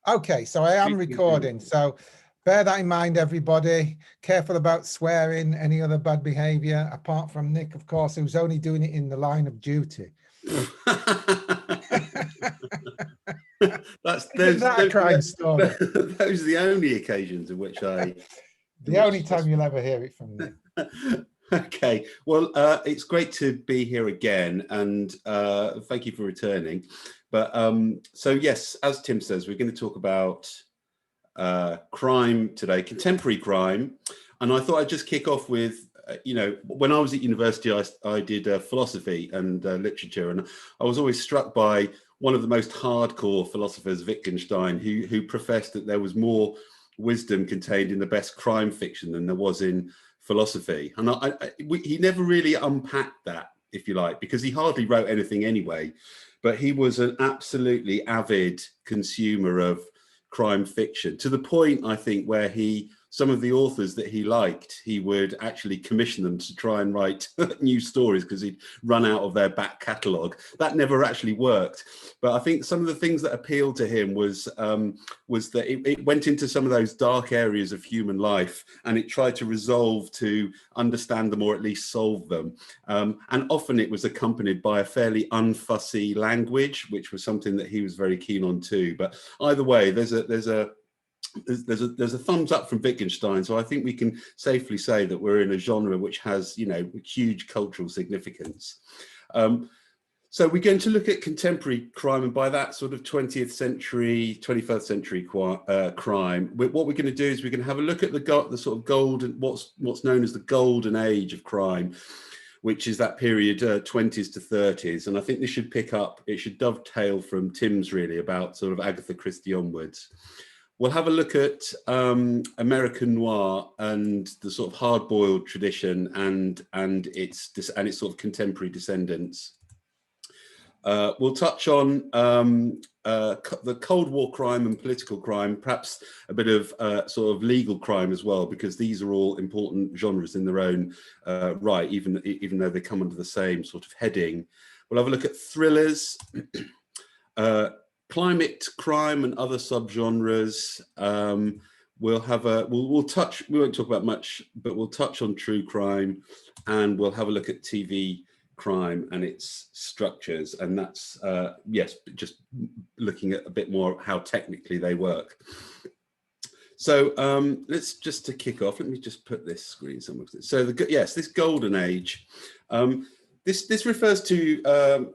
Okay, so I am recording, so bear that in mind, everybody. Careful about swearing, any other bad behavior, apart from Nick, of course, who's only doing it in the line of duty. That's those crime story. Those are the only occasions in which I... The only time you'll ever hear it from Nick. Okay, well, it's great to be here again, and thank you for returning. But so yes, as Tim says, we're going to talk about crime today, contemporary crime, and I thought I'd just kick off with, you know, when I was at university, I did philosophy and literature, and I was always struck by one of the most hardcore philosophers, Wittgenstein, who professed that there was more wisdom contained in the best crime fiction than there was in philosophy. And he never really unpacked that, if you like, because he hardly wrote anything anyway, but he was an absolutely avid consumer of crime fiction, to the point, I think, where some of the authors that he liked, he would actually commission them to try and write new stories because he'd run out of their back catalogue. That never actually worked. But I think some of the things that appealed to him was that it went into some of those dark areas of human life, and it tried to resolve to understand them or at least solve them. And often it was accompanied by a fairly unfussy language, which was something that he was very keen on too. But either way, there's a thumbs up from Wittgenstein, so I think we can safely say that we're in a genre which has, you know, huge cultural significance. So we're going to look at contemporary crime, and by that sort of 20th century, 21st century crime. What we're going to do is we're going to have a look at the sort of golden, what's known as the golden age of crime, which is that period 20s to 30s. And I think this should it should dovetail from Tim's really about sort of Agatha Christie onwards. We'll have a look at American noir and the sort of hard-boiled tradition and its sort of contemporary descendants. We'll touch on the Cold War crime and political crime, perhaps a bit of sort of legal crime as well, because these are all important genres in their own right, even though they come under the same sort of heading. We'll have a look at thrillers, climate crime and other subgenres. We'll touch, we won't talk about much, but we'll touch on true crime, and we'll have a look at TV crime and its structures. And that's, yes, just looking at a bit more how technically they work. So let's just to kick off, let me just put this screen somewhere. So yes, this golden age, this refers to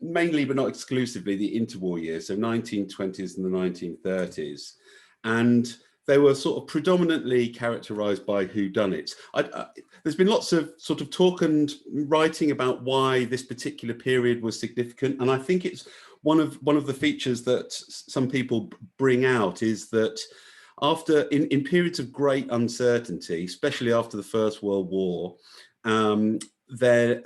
mainly but not exclusively the interwar years, so 1920s and the 1930s, and they were sort of predominantly characterized by whodunits. There's been lots of sort of talk and writing about why this particular period was significant, and I think it's one of the features that some people bring out is that after in periods of great uncertainty, especially after the First World War, that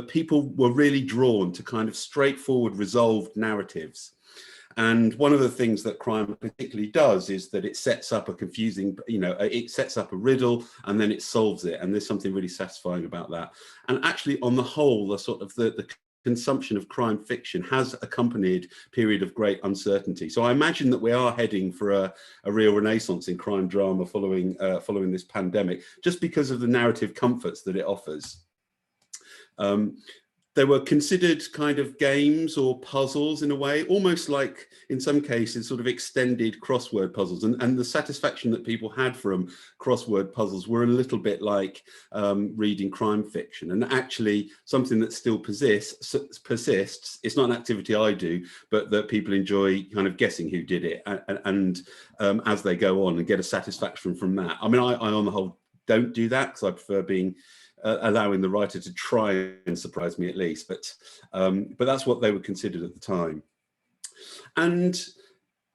people were really drawn to kind of straightforward, resolved narratives. And one of the things that crime particularly does is that it sets up a confusing, you know, it sets up a riddle and then it solves it. And there's something really satisfying about that. And actually, on the whole, the sort of the consumption of crime fiction has accompanied a period of great uncertainty. So I imagine that we are heading for a real renaissance in crime drama following this pandemic, just because of the narrative comforts that it offers. They were considered kind of games or puzzles in a way, almost like in some cases sort of extended crossword puzzles, and the satisfaction that people had from crossword puzzles were a little bit like reading crime fiction. And actually something that still persists, it's not an activity I do, but that people enjoy kind of guessing who did it, and as they go on and get a satisfaction from that. I mean, I on the whole don't do that because I prefer being allowing the writer to try and surprise me at least, but that's what they were considered at the time. And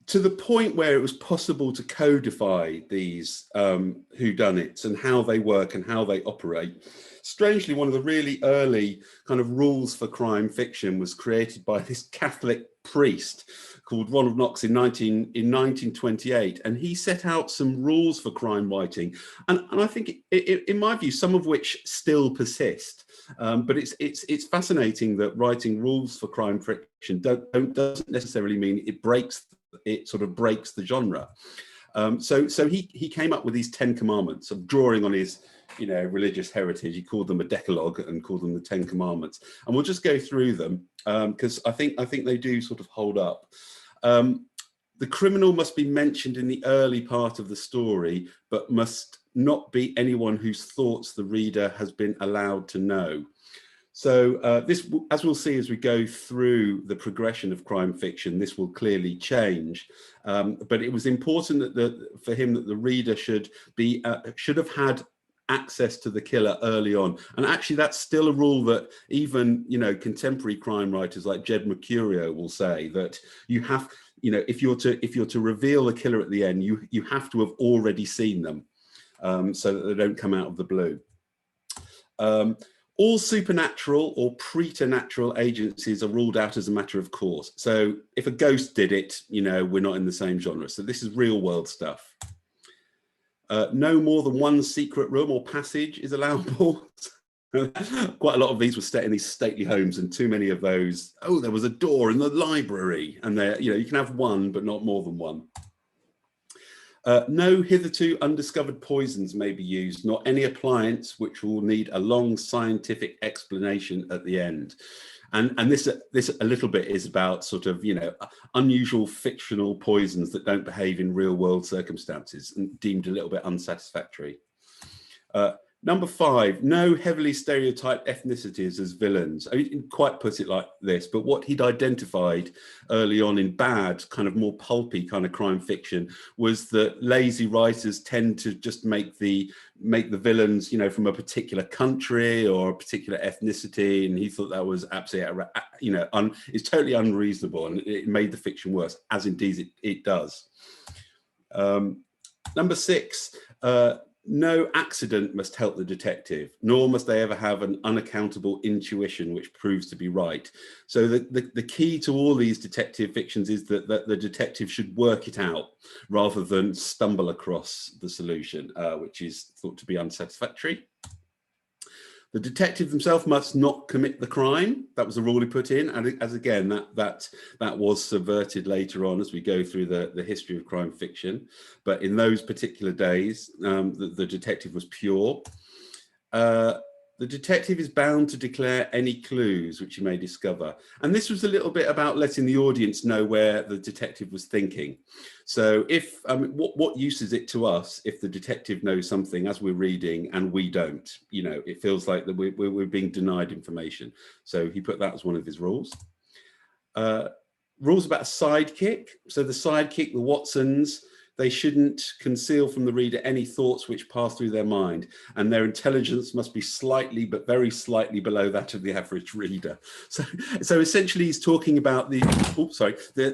to the point where it was possible to codify these whodunits and how they work and how they operate. Strangely, one of the really early kind of rules for crime fiction was created by this Catholic priest called Ronald Knox in 1928, and he set out some rules for crime writing, and I think in my view some of which still persist. But it's fascinating that writing rules for crime fiction doesn't necessarily mean it sort of breaks the genre. So he came up with these 10 commandments, of drawing on his religious heritage. He called them a decalogue and called them the 10 commandments, and we'll just go through them because I think they do sort of hold up. The criminal must be mentioned in the early part of the story, but must not be anyone whose thoughts the reader has been allowed to know. So this, as we'll see as we go through the progression of crime fiction, this will clearly change. But it was important for him that the reader should have had access to the killer early on. And actually, that's still a rule that even contemporary crime writers like Jed Mercurio will say, that you have, if you're to reveal the killer at the end, you have to have already seen them, so that they don't come out of the blue. All supernatural or preternatural agencies are ruled out as a matter of course. So if a ghost did it, we're not in the same genre. So this is real world stuff. No more than one secret room or passage is allowable. Quite a lot of these were set in these stately homes, and too many of those, oh, there was a door in the library, and there, you can have one, but not more than one. No hitherto undiscovered poisons may be used, nor any appliance which will need a long scientific explanation at the end. And this a little bit is about sort of, unusual fictional poisons that don't behave in real world circumstances and deemed a little bit unsatisfactory. Number 5, no heavily stereotyped ethnicities as villains. I didn't quite put it like this, but what he'd identified early on in bad, kind of more pulpy kind of crime fiction was that lazy writers tend to just make the villains, from a particular country or a particular ethnicity, and he thought that was absolutely, it's totally unreasonable, and it made the fiction worse, as indeed it does. Number 6. No accident must help the detective, nor must they ever have an unaccountable intuition which proves to be right. So the key to all these detective fictions is that the detective should work it out rather than stumble across the solution, which is thought to be unsatisfactory. The detective himself must not commit the crime. That was a rule he put in, and as again, that was subverted later on as we go through the history of crime fiction. But in those particular days, the detective was pure. The detective is bound to declare any clues which he may discover. And this was a little bit about letting the audience know where the detective was thinking. So if, what use is it to us if the detective knows something as we're reading and we don't? It feels like that we're being denied information. So he put that as one of his rules. Rules about a sidekick. So the sidekick, the Watsons, they shouldn't conceal from the reader any thoughts which pass through their mind, and their intelligence must be slightly, but very slightly below that of the average reader. So essentially he's talking about the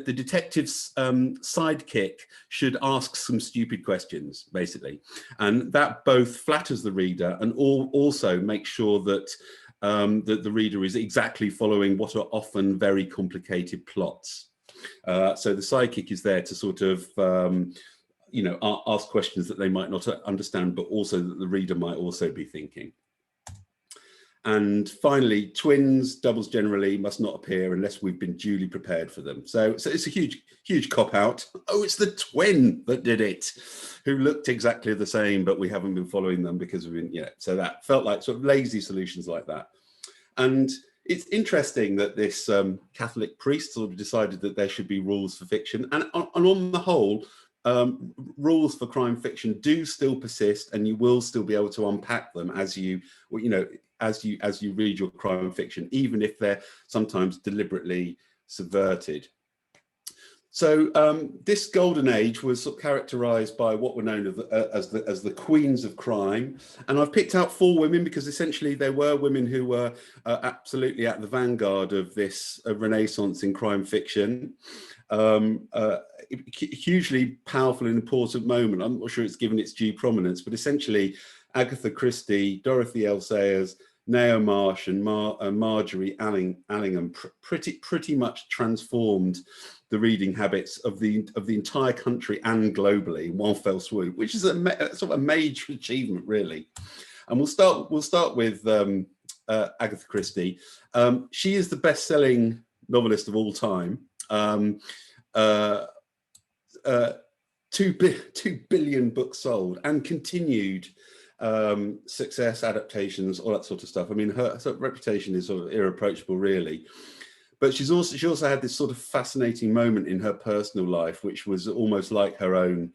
detective's sidekick should ask some stupid questions, basically. And that both flatters the reader and also makes sure that that the reader is exactly following what are often very complicated plots. So the sidekick is there to sort of ask questions that they might not understand, but also that the reader might also be thinking. And finally, twins, doubles generally must not appear unless we've been duly prepared for them. So it's a huge cop-out. Oh, it's the twin that did it, who looked exactly the same, but we haven't been following them because we've been, so that felt like sort of lazy solutions like that. And it's interesting that this Catholic priest sort of decided that there should be rules for fiction. And on the whole, rules for crime fiction do still persist, and you will still be able to unpack them as you read your crime fiction, even if they're sometimes deliberately subverted. So this golden age was sort of characterized by what were known as the queens of crime. And I've picked out 4 women because essentially there were women who were absolutely at the vanguard of this Renaissance in crime fiction. Hugely powerful and important moment. I'm not sure it's given its due prominence, but essentially Agatha Christie, Dorothy L. Sayers, Nao Marsh and Marjorie Allingham pretty much transformed the reading habits of the entire country and globally in one fell swoop, which is sort of a major achievement, really. And we'll start with Agatha Christie. She is the best-selling novelist of all time. 2 billion books sold and continued success, adaptations, all that sort of stuff. I mean, her sort of reputation is sort of irreproachable, really. But she also had this sort of fascinating moment in her personal life, which was almost like her own,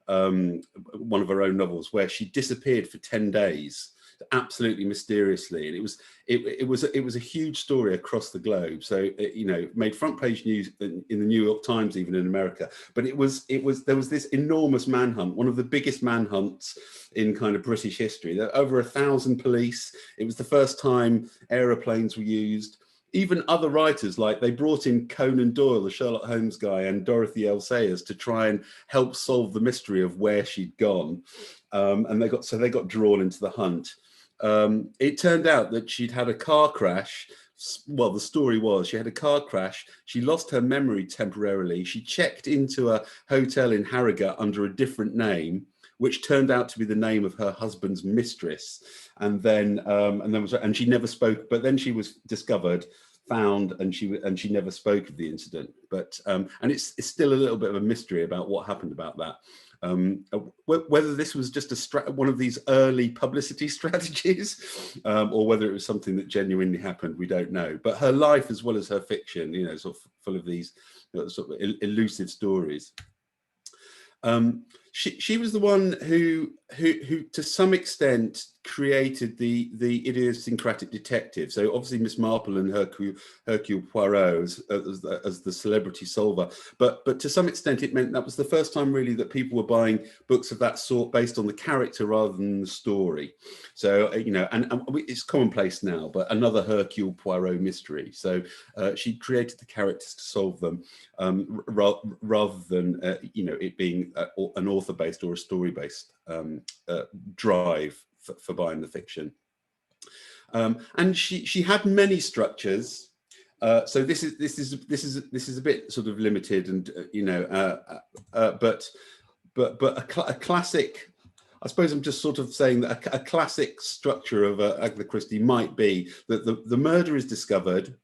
one of her own novels, where she disappeared for 10 days, absolutely mysteriously, and it was a huge story across the globe. So it made front page news in the New York Times, even in America. But there was this enormous manhunt, one of the biggest manhunts in kind of British history. There were over 1,000 police. It was the first time aeroplanes were used. Even other writers, like they brought in Conan Doyle, the Sherlock Holmes guy, and Dorothy L. Sayers to try and help solve the mystery of where she'd gone. And they got drawn into the hunt. It turned out that she'd had a car crash. Well, the story was she had a car crash. She lost her memory temporarily. She checked into a hotel in Harrogate under a different name, which turned out to be the name of her husband's mistress. And then she never spoke. But then she was discovered, found, and she never spoke of the incident. But and it's still a little bit of a mystery about what happened about that. Whether this was just one of these early publicity strategies, or whether it was something that genuinely happened, we don't know. But her life, as well as her fiction, sort of full of these sort of elusive stories. She was the one who to some extent created the idiosyncratic detective. So obviously Miss Marple and Hercule Poirot as the celebrity solver, but to some extent it meant that was the first time really that people were buying books of that sort based on the character rather than the story. So and it's commonplace now, but another Hercule Poirot mystery. So she created the characters to solve them, rather than it being an author-based or a story-based drive for buying the fiction. And she had many structures. So this is a bit sort of limited, and but a classic. I suppose I'm just sort of saying that a classic structure of Agatha Christie might be that the murder is discovered.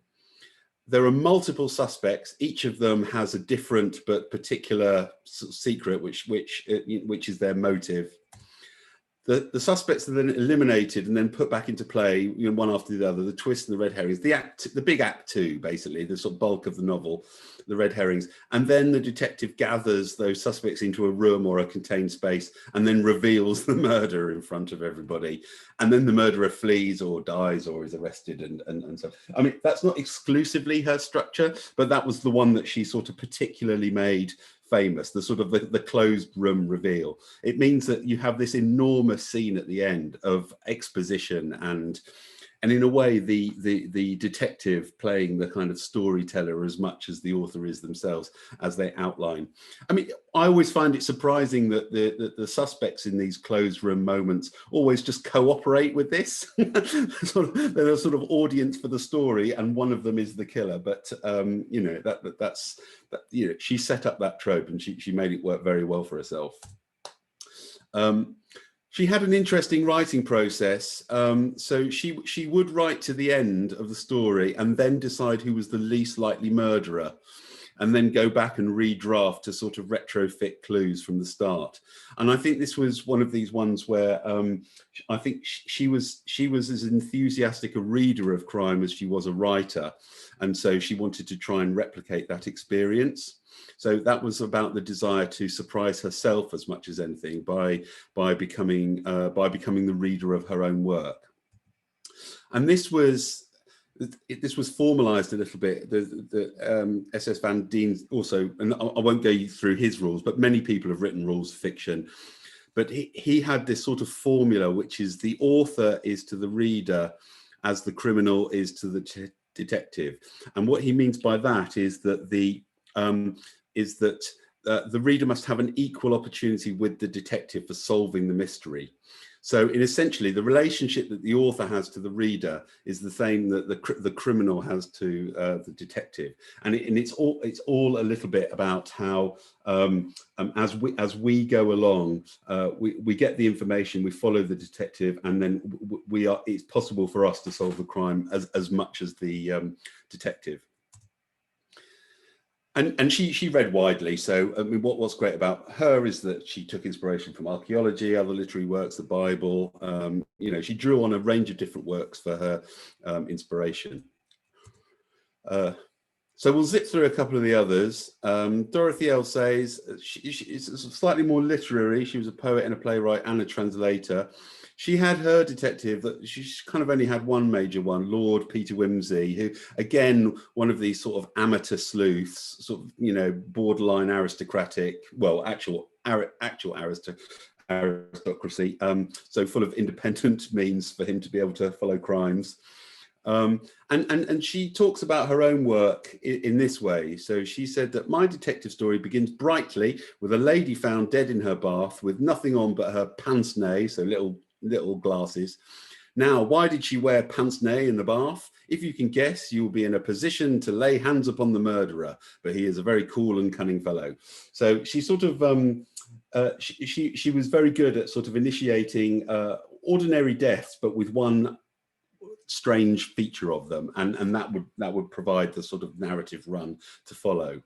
There are multiple suspects. Each of them has a different but particular sort of secret, which is their motive. The suspects are then eliminated and then put back into play, one after the other. The twist and the red herrings, the big act two, basically, the sort of bulk of the novel, the red herrings. And then the detective gathers those suspects into a room or a contained space and then reveals the murder in front of everybody. And then the murderer flees or dies or is arrested and so. I mean, that's not exclusively her structure, but that was the one that she sort of particularly made famous, the sort of the closed room reveal. It means that you have this enormous scene at the end of exposition and in a way the detective playing the kind of storyteller as much as the author is themselves as they outline. I mean, I always find it surprising that the suspects in these closed room moments always just cooperate with this. They're a sort of audience for the story, and one of them is the killer. But that's she set up that trope, and she made it work very well for herself. She had an interesting writing process. So she would write to the end of the story and then decide who was the least likely murderer, and then go back and redraft to sort of retrofit clues from the start. And I think this was one of these ones where I think she was as enthusiastic a reader of crime as she was a writer. And so she wanted to try and replicate that experience. So that was about the desire to surprise herself as much as anything by becoming the reader of her own work. And this was formalized a little bit. The S.S. Van Dien also, and I won't go through his rules, but many people have written rules of fiction. But he had this sort of formula, which is the author is to the reader as the criminal is to the detective. And what he means by that is that the reader must have an equal opportunity with the detective for solving the mystery. So in essentially, the relationship that the author has to the reader is the same that the criminal has to the detective, and it's all a little bit about how as we go along, we get the information, we follow the detective, and then it's possible for us to solve the crime as much as the detective. And she read widely. So I mean, what's great about her is that she took inspiration from archaeology, other literary works, the Bible. You know, she drew on a range of different works for her inspiration. So we'll zip through a couple of the others. Dorothy L. Sayers, she's slightly more literary. She was a poet and a playwright and a translator. She had her detective that she's kind of only had one major one, Lord Peter Wimsey, who, again, one of these sort of amateur sleuths, sort of, you know, borderline aristocratic, well, actual aristocracy, so full of independent means for him to be able to follow crimes. And she talks about her own work in this way. So she said that my detective story begins brightly with a lady found dead in her bath with nothing on but her pince-nez, so little glasses. Now, why did she wear pince-nez in the bath? If you can guess, you will be in a position to lay hands upon the murderer, but he is a very cool and cunning fellow. So she sort of, she was very good at sort of initiating ordinary deaths, but with one strange feature of them, and that would provide the sort of narrative run to follow.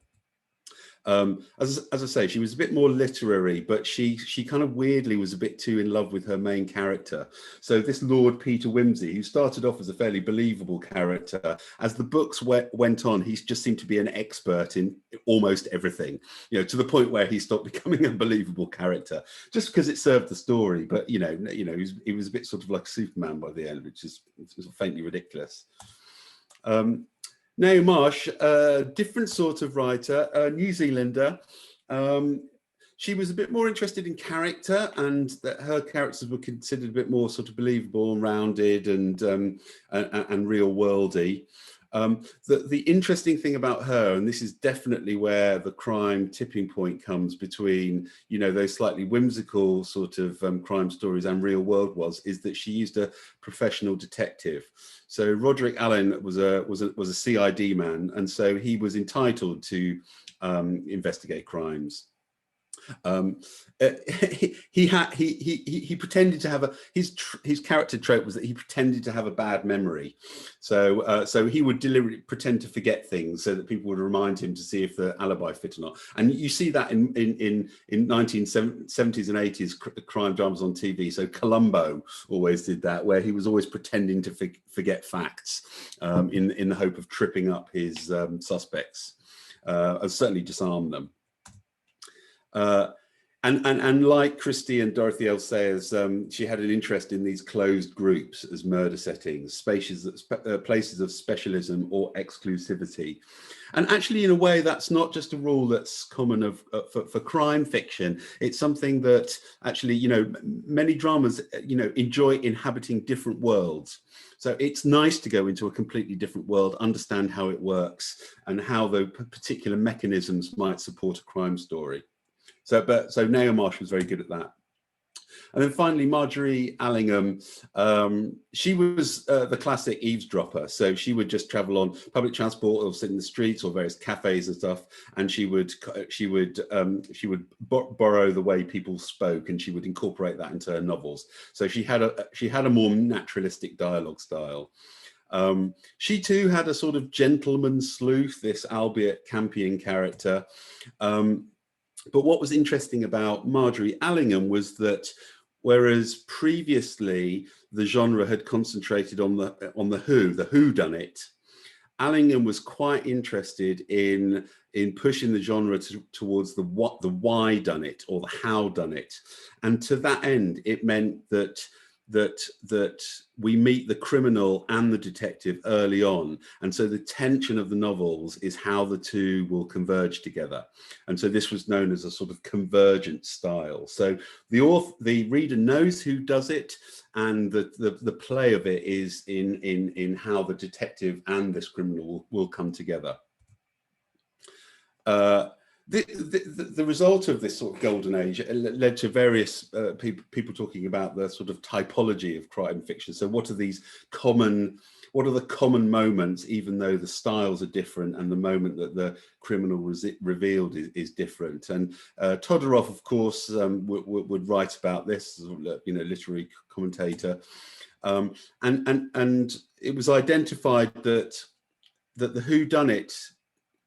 As I say, she was a bit more literary, but she kind of weirdly was a bit too in love with her main character. So this Lord Peter Wimsey, who started off as a fairly believable character, as the books went on, he just seemed to be an expert in almost everything, you know, to the point where he stopped becoming a believable character just because it served the story. But you know, he was a bit sort of like Superman by the end, which is faintly ridiculous. Naomi Marsh, different sort of writer, New Zealander. She was a bit more interested in character, and that her characters were considered a bit more sort of believable and rounded and real worldy. The interesting thing about her, and this is definitely where the crime tipping point comes between, you know, those slightly whimsical sort of crime stories and real world is that she used a professional detective. So Roderick Allen was a CID man, and so he was entitled to investigate crimes. He pretended to have his character trope was that he pretended to have a bad memory, so he would deliberately pretend to forget things so that people would remind him to see if the alibi fit or not. And you see that in 1970s and 80s crime dramas on TV. So Columbo always did that, where he was always pretending to forget facts in the hope of tripping up his suspects, and certainly disarm them. And like Christie and Dorothy L. Sayers, she had an interest in these closed groups as murder settings, places of specialism or exclusivity. And actually, in a way, that's not just a rule that's common for crime fiction. It's something that actually, you know, many dramas, you know, enjoy inhabiting different worlds. So it's nice to go into a completely different world, understand how it works and how the particular mechanisms might support a crime story. So Naomi Marsh was very good at that. And then finally, Marjorie Allingham, she was the classic eavesdropper. So she would just travel on public transport or sit in the streets or various cafes and stuff, and she would borrow the way people spoke, and she would incorporate that into her novels. So she had a more naturalistic dialogue style. She too had a sort of gentleman sleuth, this albeit Campion character. But what was interesting about Marjorie Allingham was that whereas previously the genre had concentrated on the whodunit, Allingham was quite interested in pushing the genre towards the why done it or the how done it. And to that end, it meant that we meet the criminal and the detective early on, and so the tension of the novels is how the two will converge together. And so this was known as a sort of convergent style. So the reader knows who does it, and the play of it is in how the detective and this criminal will come together. The result of this sort of golden age led to various people talking about the sort of typology of crime fiction. So what are the common moments, even though the styles are different and the moment that the criminal revealed is different? And Todorov, of course, would write about this, literary commentator. And it was identified that the whodunit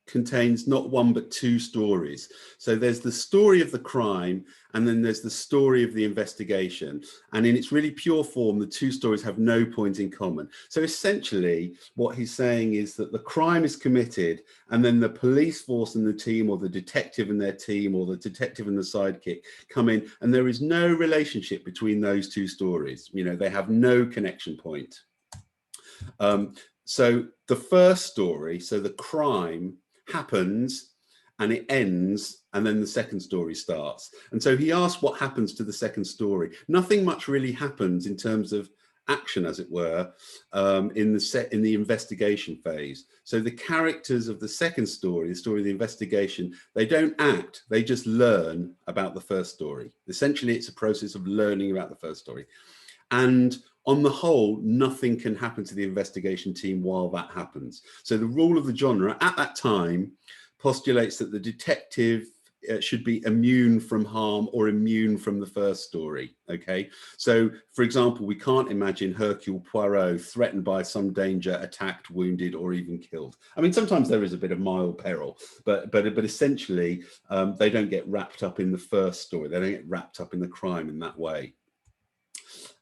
contains not one but two stories. So there's the story of the crime, and then there's the story of the investigation. And in its really pure form, the two stories have no point in common. So essentially, what he's saying is that the crime is committed, and then the police force and the team, or the detective and their team, or the detective and the sidekick come in, and there is no relationship between those two stories. They have no connection point. So the first story, so the crime, happens and it ends, and then the second story starts. And so he asked what happens to the second story. Nothing much really happens in terms of action, as it were, in the investigation phase. So the characters of the second story, the story of the investigation, they don't act, they just learn about the first story. Essentially, it's a process of learning about the first story. And on the whole, nothing can happen to the investigation team while that happens. So the rule of the genre at that time postulates that the detective should be immune from harm or immune from the first story. Okay, so for example, we can't imagine Hercule Poirot threatened by some danger, attacked, wounded, or even killed. I mean, sometimes there is a bit of mild peril, but essentially they don't get wrapped up in the first story. They don't get wrapped up in the crime in that way.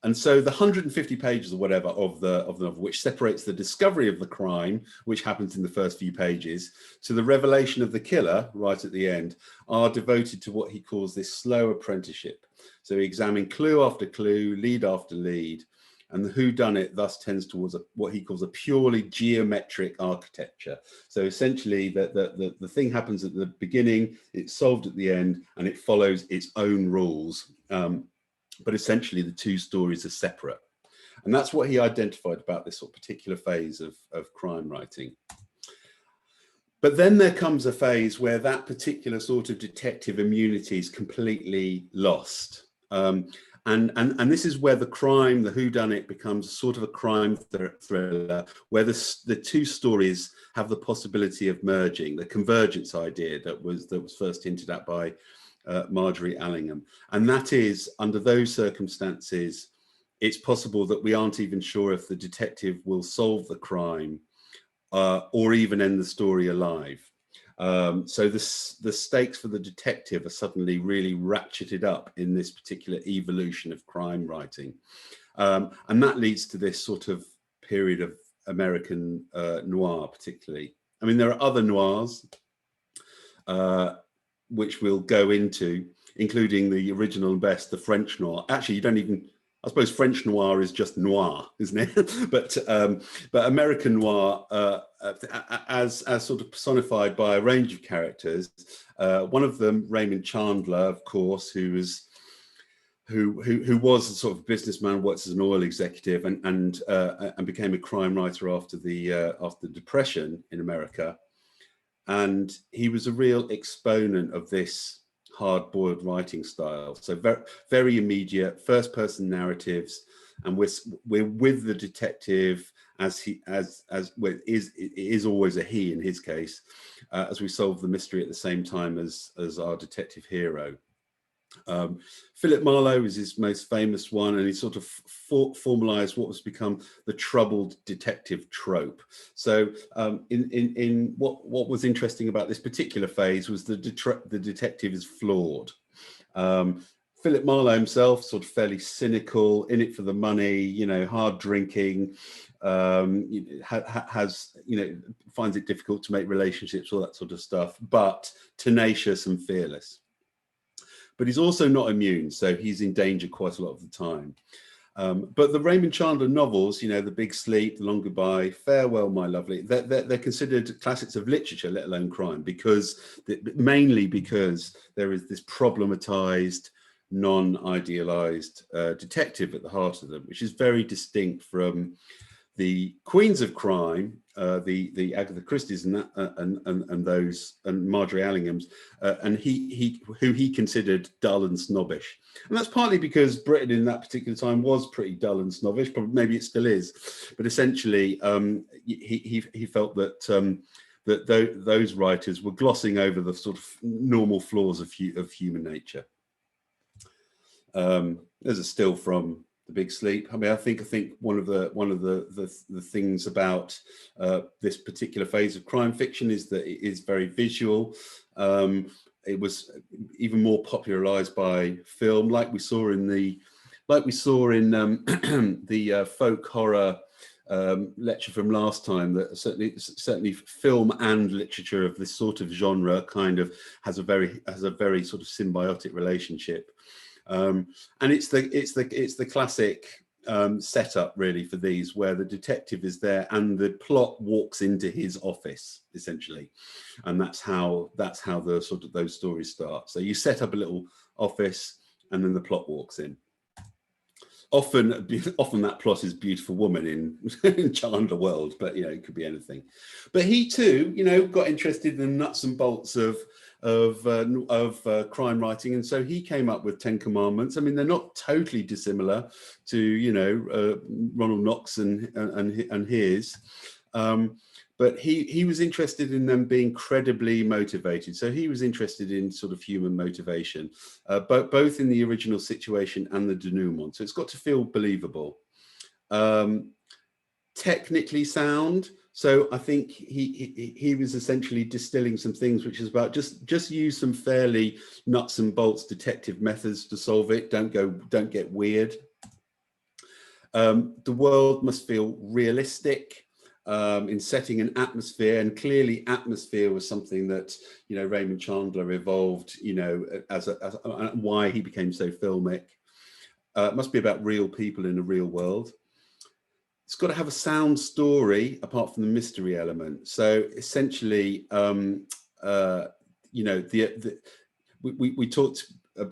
And so the 150 pages or whatever of the novel, which separates the discovery of the crime, which happens in the first few pages, to the revelation of the killer right at the end, are devoted to what he calls this slow apprenticeship. So he examines clue after clue, lead after lead, and the whodunit thus tends towards what he calls a purely geometric architecture. So essentially, the thing happens at the beginning, it's solved at the end, and it follows its own rules. But essentially the two stories are separate. And that's what he identified about this sort of particular phase of crime writing. But then there comes a phase where that particular sort of detective immunity is completely lost. And this is where the crime, the whodunit, becomes sort of a crime thriller, where the two stories have the possibility of merging, the convergence idea that was first hinted at by Marjorie Allingham. And that is, under those circumstances, it's possible that we aren't even sure if the detective will solve the crime or even end the story alive. So the stakes for the detective are suddenly really ratcheted up in this particular evolution of crime writing. And that leads to this sort of period of American noir, particularly. I mean, there are other noirs, which we'll go into, including the original and best, the French noir. Actually, you don't even, I suppose French noir is just noir, isn't it? But American noir, as sort of personified by a range of characters, one of them, Raymond Chandler, of course, who was a sort of businessman, worked as an oil executive, and became a crime writer after the Depression in America. And he was a real exponent of this hard-boiled writing style. So very, very immediate, first-person narratives, and we're with the detective it is always a he in his case, as we solve the mystery at the same time as our detective hero. Philip Marlowe is his most famous one, and he sort of formalized what was become the troubled detective trope. So in what was interesting about this particular phase was the detective is flawed. Philip Marlowe himself, sort of fairly cynical, in it for the money, hard drinking, finds it difficult to make relationships, all that sort of stuff, but tenacious and fearless. But he's also not immune, so he's in danger quite a lot of the time. But the Raymond Chandler novels, The Big Sleep, The Long Goodbye, Farewell, My Lovely, they're considered classics of literature, let alone crime, mainly because there is this problematized, non-idealized detective at the heart of them, which is very distinct from the queens of crime, the Agatha Christie's and that, and those, and Marjorie Allingham's, and who he considered dull and snobbish, and that's partly because Britain in that particular time was pretty dull and snobbish. But maybe it still is, but essentially, he felt that those writers were glossing over the sort of normal flaws of human nature. There's a still from The Big Sleep. I mean, I think one of the things about this particular phase of crime fiction is that it is very visual. It was even more popularized by film, like we saw in the folk horror lecture from last time. That certainly film and literature of this sort of genre kind of has a very sort of symbiotic relationship. And it's the classic setup really for these, where the detective is there and the plot walks into his office essentially, and that's how the sort of those stories start. So you set up a little office and then the plot walks in. Often that plot is beautiful woman in Chandler World, but it could be anything. But he too, got interested in the nuts and bolts of crime writing, and so he came up with 10 Commandments. I mean, they're not totally dissimilar to Ronald Knox and his, but he was interested in them being credibly motivated. So he was interested in sort of human motivation, both in the original situation and the denouement. So it's got to feel believable, technically sound. So I think he was essentially distilling some things, which is about just use some fairly nuts and bolts detective methods to solve it. Don't get weird. The world must feel realistic in setting an atmosphere, and clearly atmosphere was something that Raymond Chandler evolved, as why he became so filmic. It must be about real people in a real world. It's got to have a sound story apart from the mystery element. So essentially, we talked, I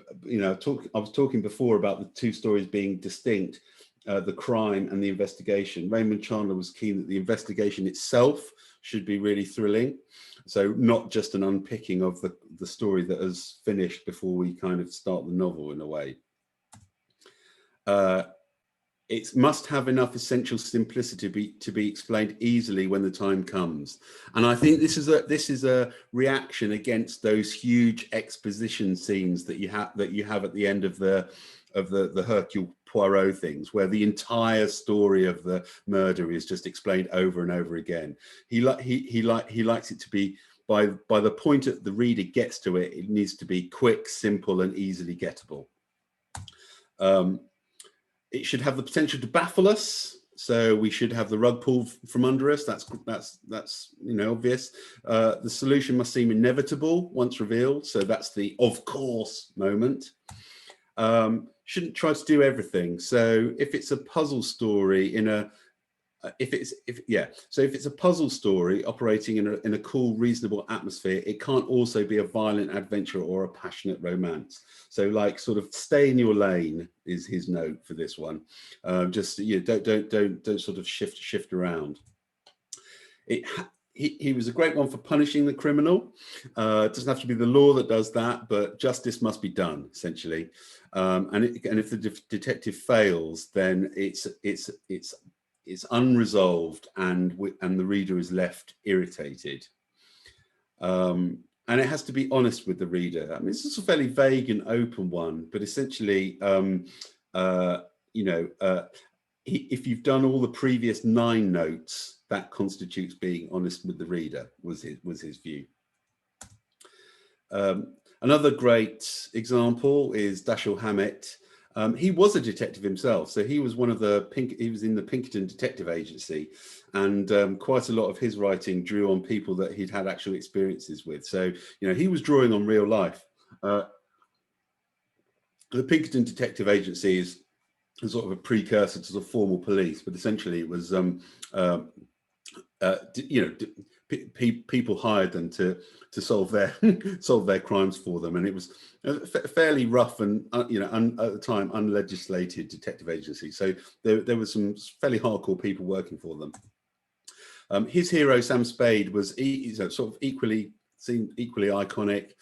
was talking before about the two stories being distinct, the crime and the investigation. Raymond Chandler was keen that the investigation itself should be really thrilling. So not just an unpicking of the story that has finished before we kind of start the novel in a way. It must have enough essential simplicity to be explained easily when the time comes. And I think this is a reaction against those huge exposition scenes that you have at the end of the Hercule Poirot things, where the entire story of the murder is just explained over and over again. He likes it to be, by the point that the reader gets to it, it needs to be quick, simple, and easily gettable. It should have the potential to baffle us, so we should have the rug pulled from under us. That's obvious. The solution must seem inevitable once revealed, so that's the of course moment. Shouldn't try to do everything. So if it's a puzzle story if it's a puzzle story operating in a cool, reasonable atmosphere, it can't also be a violent adventure or a passionate romance. So, like, sort of stay in your lane is his note for this one. Don't sort of shift around. He was a great one for punishing the criminal. It doesn't have to be the law that does that, but justice must be done, essentially. And if the detective fails, then it's unresolved, and the reader is left irritated. And it has to be honest with the reader. I mean, this is a fairly vague and open one, but essentially, if you've done all the previous 9 notes, that constitutes being honest with the reader, was his view. Another great example is Dashiell Hammett. He was a detective himself, so he was he was in the Pinkerton Detective Agency, and quite a lot of his writing drew on people that he'd had actual experiences with. So, he was drawing on real life. The Pinkerton Detective Agency is sort of a precursor to the formal police, but essentially it was, people hired them to solve their crimes for them, and it was a fairly rough and at the time unlegislated detective agency. So there was some fairly hardcore people working for them. His hero, Sam Spade, was sort of equally iconic,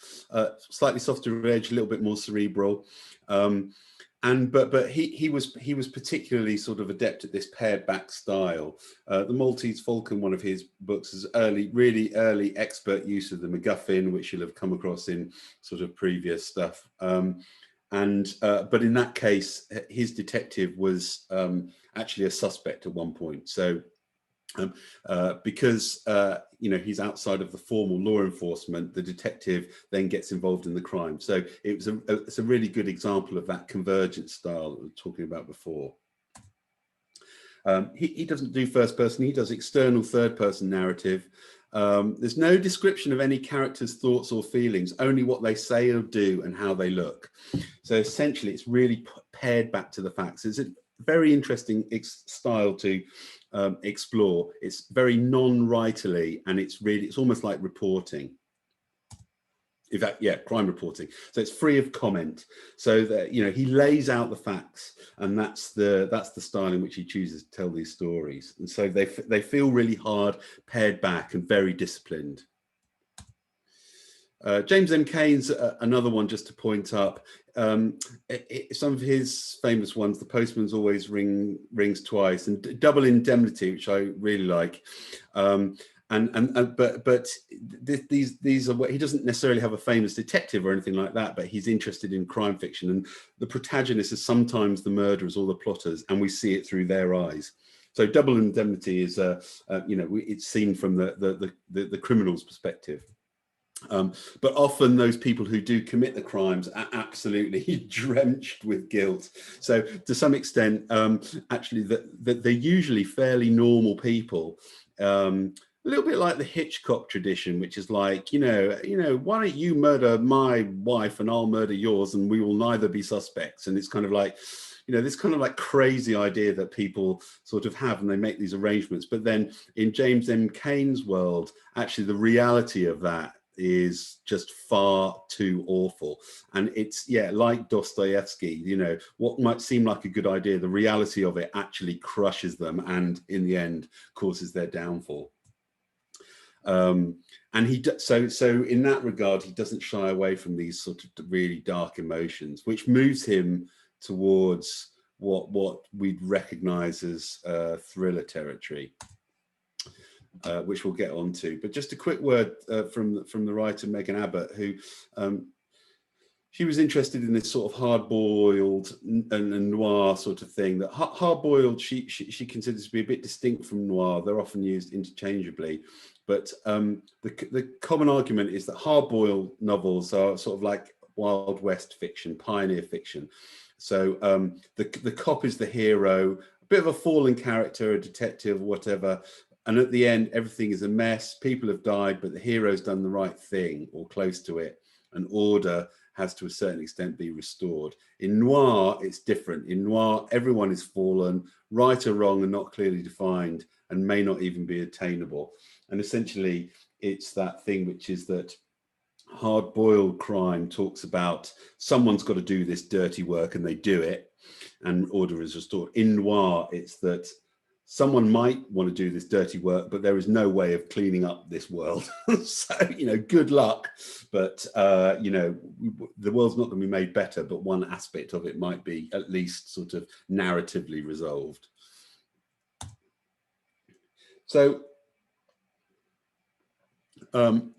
slightly softer edge, a little bit more cerebral. But he was particularly sort of adept at this pared back style. The Maltese Falcon, one of his books, is really early expert use of the MacGuffin, which you'll have come across in sort of previous stuff. But in that case, his detective was actually a suspect at one point. So because he's outside of the formal law enforcement, the detective then gets involved in the crime. So it's a really good example of that convergent style that we were talking about before. He doesn't do first person, he does external third person narrative. There's no description of any character's thoughts or feelings, only what they say or do and how they look. So essentially it's really pared back to the facts. It's a very interesting style to explore. It's very non-writerly, and it's almost like reporting. In fact, yeah, crime reporting. So it's free of comment. So that he lays out the facts, and that's the style in which he chooses to tell these stories. And so they feel really hard, pared back, and very disciplined. James M. Cain's another one just to point up. Some of his famous ones, The Postman's Always Rings Twice, and Double Indemnity, which I really like. But these are, he doesn't necessarily have a famous detective or anything like that, but he's interested in crime fiction, and the protagonist is sometimes the murderers or the plotters, and we see it through their eyes. So Double Indemnity is it's seen from the criminal's perspective. But often those people who do commit the crimes are absolutely drenched with guilt. So to some extent, actually, they're usually fairly normal people. A little bit like the Hitchcock tradition, which is like, why don't you murder my wife and I'll murder yours, and we will neither be suspects. And it's kind of like, this kind of like crazy idea that people sort of have, and they make these arrangements. But then in James M. Cain's world, actually the reality of that is just far too awful. And it's, like Dostoevsky, what might seem like a good idea, the reality of it actually crushes them, and in the end causes their downfall. And so in that regard, he doesn't shy away from these sort of really dark emotions, which moves him towards what we'd recognize as thriller territory. Which we'll get on to. But just a quick word from the writer Megan Abbott, who she was interested in this sort of hard-boiled and noir sort of thing. That hard-boiled she considers to be a bit distinct from noir. They're often used interchangeably. But the common argument is that hard-boiled novels are sort of like Wild West fiction, pioneer fiction. So the cop is the hero, a bit of a fallen character, a detective, whatever. And at the end, everything is a mess. People have died, but the hero's done the right thing or close to it. And order has to a certain extent be restored. In noir, it's different. In noir, everyone is fallen, right or wrong and not clearly defined, and may not even be attainable. And essentially, it's that thing which is that hard-boiled crime talks about someone's got to do this dirty work, and they do it, and order is restored. In noir, it's that someone might want to do this dirty work, but there is no way of cleaning up this world. So, good luck. But, the world's not going to be made better, but one aspect of it might be at least sort of narratively resolved. So,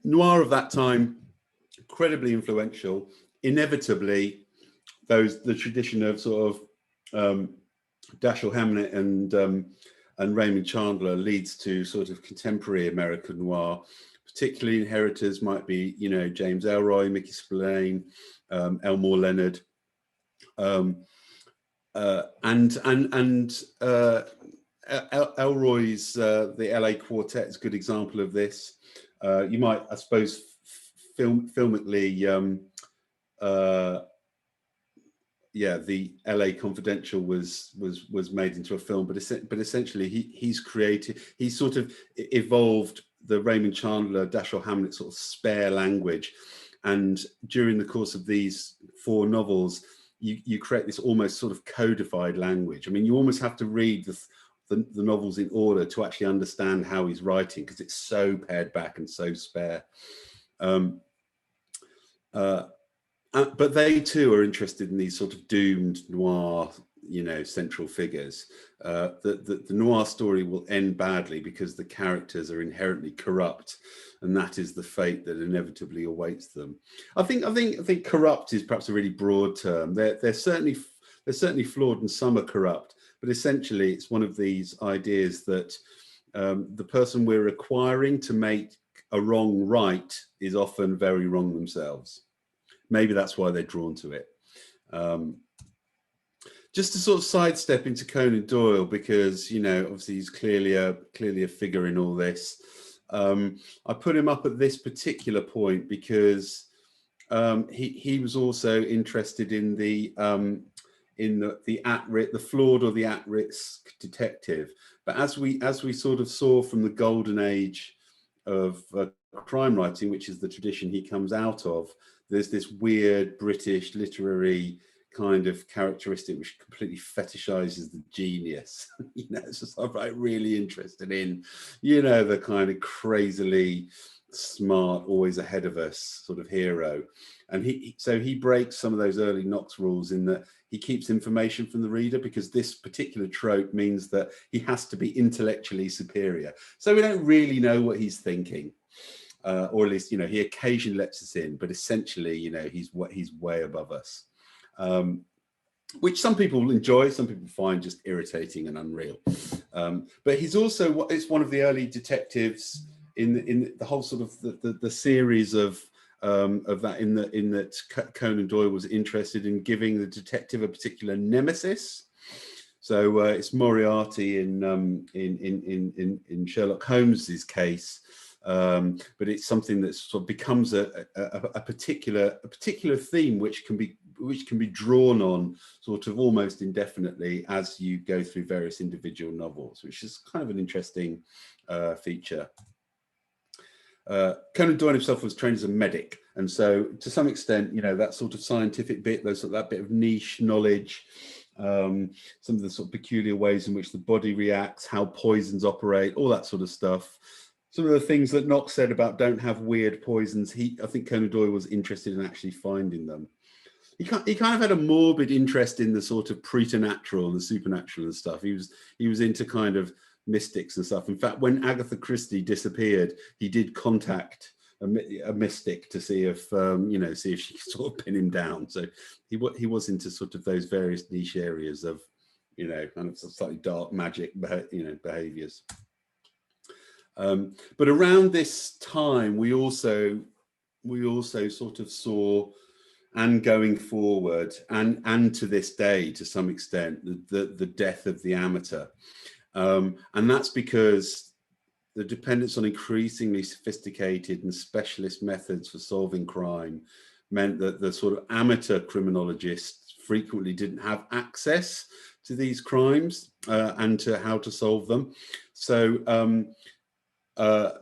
noir of that time, incredibly influential. Inevitably, the tradition of sort of Dashiell Hammett and Raymond Chandler leads to sort of contemporary American noir. Particularly inheritors might be, James Ellroy, Mickey Spillane, Elmore Leonard, Ellroy's The LA Quartet is a good example of this. You might, I suppose, filmically. The LA Confidential was made into a film, but essentially he's sort of evolved the Raymond Chandler, Dashiell Hammett sort of spare language, and during the course of these 4 novels, you create this almost sort of codified language. I mean, you almost have to read the novels in order to actually understand how he's writing, because it's so pared back and so spare. But they too are interested in these sort of doomed noir, you know, central figures. The noir story will end badly because the characters are inherently corrupt, and that is the fate that inevitably awaits them. I think corrupt is perhaps a really broad term. They're certainly flawed, and some are corrupt. But essentially, it's one of these ideas that the person we're acquiring to make a wrong right is often very wrong themselves. Maybe that's why they're drawn to it. Just to sort of sidestep into Conan Doyle, because, you know, obviously he's clearly a figure in all this. I put him up at this particular point because he was also interested in the flawed or the at-risk detective. But as we sort of saw from the golden age of crime writing, which is the tradition he comes out of, there's this weird British literary kind of characteristic which completely fetishizes the genius. You know, it's just, I'm like really interested in, you know, the kind of crazily smart, always ahead of us sort of hero. And he breaks some of those early Knox rules in that he keeps information from the reader, because this particular trope means that he has to be intellectually superior. So we don't really know what he's thinking. Or at least, you know, he occasionally lets us in, but essentially, you know, he's way above us, which some people enjoy, some people find just irritating and unreal. But he's also, it's one of the early detectives in the whole sort of the series of that, in that Conan Doyle was interested in giving the detective a particular nemesis. So it's Moriarty in Sherlock Holmes's case. But it's something that sort of becomes a particular theme which can be drawn on sort of almost indefinitely as you go through various individual novels, which is kind of an interesting feature. Conan Doyle himself was trained as a medic, and so to some extent, you know, that sort of scientific bit, that bit of niche knowledge, some of the sort of peculiar ways in which the body reacts, how poisons operate, all that sort of stuff. Some of the things that Knox said about don't have weird poisons, I think Conan Doyle was interested in actually finding them. He kind of had a morbid interest in the sort of preternatural and the supernatural and stuff. He was into kind of mystics and stuff. In fact, when Agatha Christie disappeared, he did contact a mystic to see if see if she could sort of pin him down. So he was into sort of those various niche areas of, you know, kind of slightly dark magic, you know, behaviors. But around this time, we also sort of saw, and going forward, and to this day, to some extent, the death of the amateur, and that's because the dependence on increasingly sophisticated and specialist methods for solving crime meant that the sort of amateur criminologists frequently didn't have access to these crimes and to how to solve them. So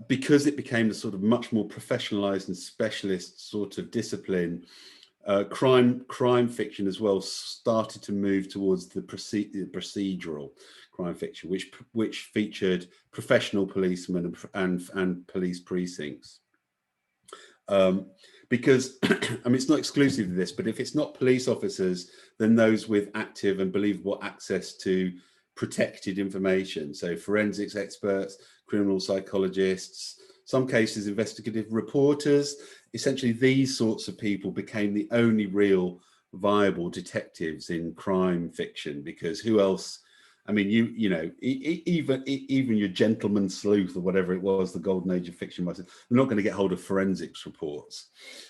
because it became a sort of much more professionalized and specialist sort of discipline, crime fiction as well started to move towards the procedural crime fiction, which featured professional policemen and police precincts. Because I mean, it's not exclusive to this, but if it's not police officers, then those with active and believable access to protected information, so forensics experts, criminal psychologists, some cases investigative reporters, essentially these sorts of people became the only real viable detectives in crime fiction, because who else? I mean, you know, even your gentleman sleuth or whatever it was, the golden age of fiction, they're not going to get hold of forensics reports.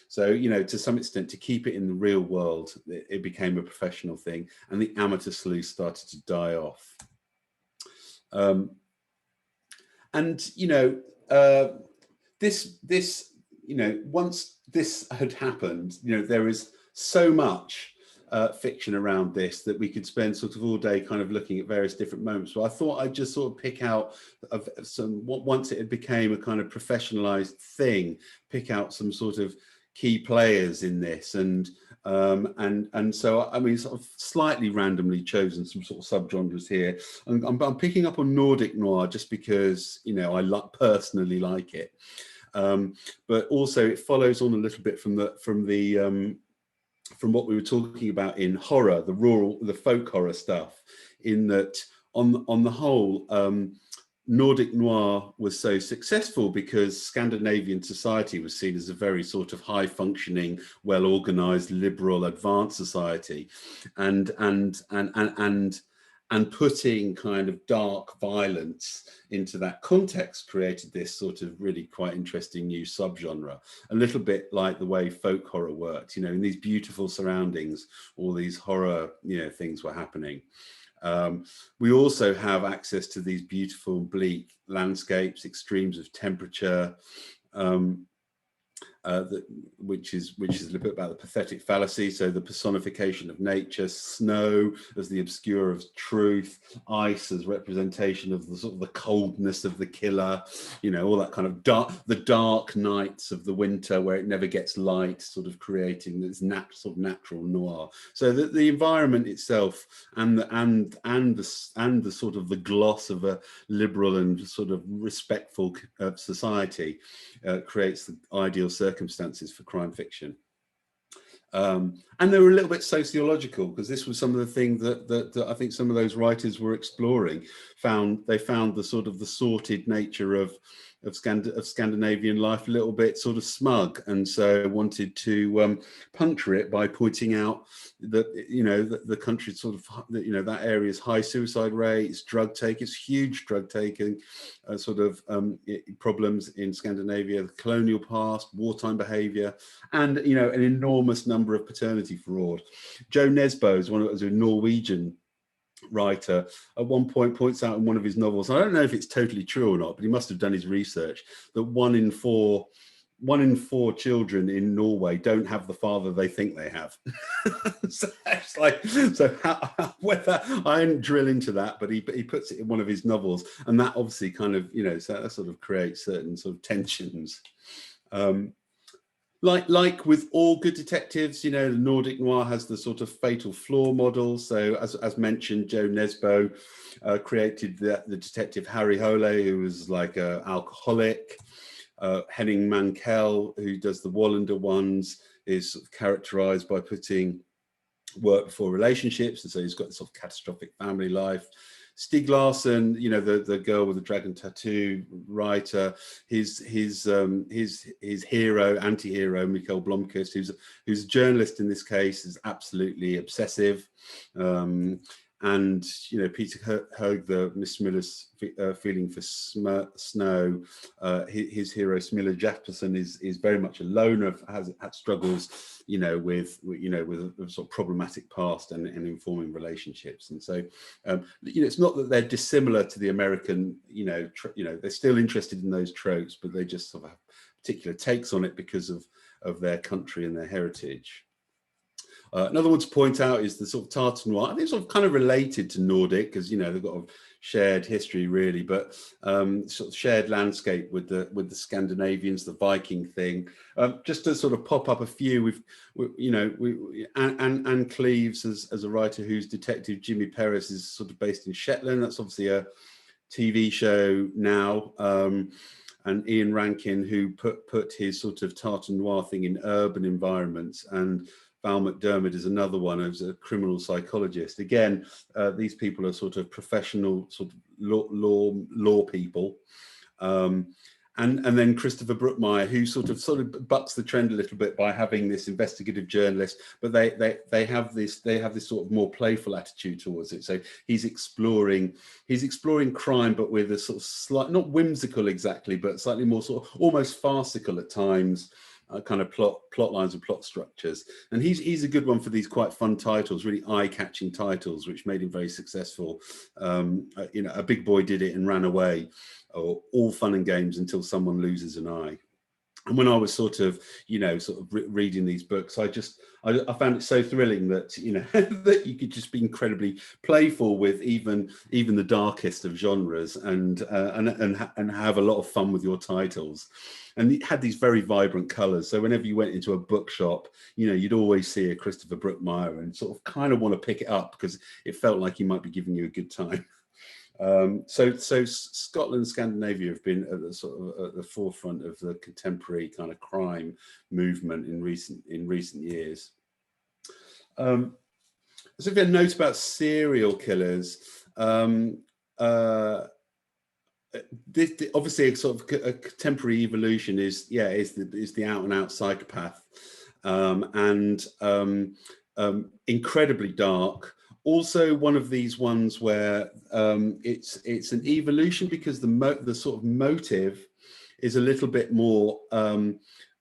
So, you know, to some extent, to keep it in the real world, it became a professional thing, and the amateur sleuth started to die off. And you know, this you know, once this had happened, you know, there is so much fiction around this that we could spend sort of all day kind of looking at various different moments. So I thought I'd just sort of pick out once it had became a kind of professionalized thing, pick out some sort of key players in this, and And so, I mean, sort of slightly randomly chosen some sort of subgenres here. I'm picking up on Nordic noir just because, you know, I personally like it. But also it follows on a little bit from what we were talking about in horror, the folk horror stuff, in that on the whole, Nordic noir was so successful because Scandinavian society was seen as a very sort of high functioning, well organized, liberal, advanced society, and putting kind of dark violence into that context created this sort of really quite interesting new subgenre, a little bit like the way folk horror worked, you know, in these beautiful surroundings, all these horror, you know, things were happening. We also have access to these beautiful bleak landscapes, extremes of temperature, which is a little bit about the pathetic fallacy. So the personification of nature, snow as the obscure of truth, ice as representation of the sort of the coldness of the killer, you know, all that kind of the dark nights of the winter where it never gets light, sort of creating this sort of natural noir. So the environment itself and the sort of the gloss of a liberal and sort of respectful society creates the ideal circumstances for crime fiction. And they were a little bit sociological, because this was some of the things that I think some of those writers were exploring. They found the sort of the sorted nature of Scandinavian life a little bit sort of smug, and so wanted to puncture it by pointing out that, you know, the country sort of, you know, that area's high suicide rates, drug take, it's huge drug taking sort of problems in Scandinavia, the colonial past, wartime behaviour, and, you know, an enormous number of paternity fraud. Jo Nesbø is a Norwegian writer, at one point points out in one of his novels, I don't know if it's totally true or not, but he must have done his research, that one in four children in Norway don't have the father they think they have. So it's like, whether I didn't drill into that, but he puts it in one of his novels, and that obviously kind of, you know, so that sort of creates certain sort of tensions. Like with all good detectives, you know, the Nordic noir has the sort of fatal flaw model. So as mentioned, Jo Nesbø created the detective Harry Hole, who was like an alcoholic. Henning Mankell, who does the Wallander ones, is sort of characterized by putting work before relationships, and so he's got this sort of catastrophic family life. Stieg Larsson, you know, the girl with the dragon tattoo writer, his hero, anti-hero, Mikael Blomkvist, who's a journalist in this case, is absolutely obsessive. And, you know, Peter Høeg, Miss Miller's feeling for snow, his hero Smilla Jasperson is very much a loner, has had struggles, you know, with a sort of problematic past and informing relationships. And so, you know, it's not that they're dissimilar to the American, you know, they're still interested in those tropes, but they just sort of have particular takes on it because of their country and their heritage. Another one to point out is the sort of Tartar noir. I think it's sort of kind of related to Nordic, because, you know, they've got a shared history really, but sort of shared landscape with the Scandinavians, the Viking thing. Just to sort of pop up a few, Anne Cleves as a writer whose detective Jimmy Perez is sort of based in Shetland. That's obviously a TV show now. And Ian Rankin, who put his sort of Tartar noir thing in urban environments, and Val McDermid is another one, who's a criminal psychologist. Again, these people are sort of professional sort of law people. And then Christopher Brookmyre, who sort of bucks the trend a little bit by having this investigative journalist, but they have this sort of more playful attitude towards it. So he's exploring crime, but with a sort of slight, not whimsical exactly, but slightly more sort of almost farcical at times. Kind of plot lines and plot structures, and he's a good one for these quite fun titles, really eye-catching titles, which made him very successful. You know, A Big Boy Did It and Ran Away, or All Fun and Games Until Someone Loses an Eye. And when I was sort of reading these books, I found it so thrilling that that you could just be incredibly playful with even the darkest of genres, and have a lot of fun with your titles. And it had these very vibrant colours. So whenever you went into a bookshop, you'd always see a Christopher Brookmyre and sort of kind of want to pick it up because it felt like he might be giving you a good time. So Scotland, Scandinavia have been at the forefront of the contemporary kind of crime movement in recent years. So if you had a note about serial killers, obviously a sort of a contemporary evolution is the out and out psychopath, and incredibly dark. Also, one of these ones where it's an evolution because the sort of motive is a little bit more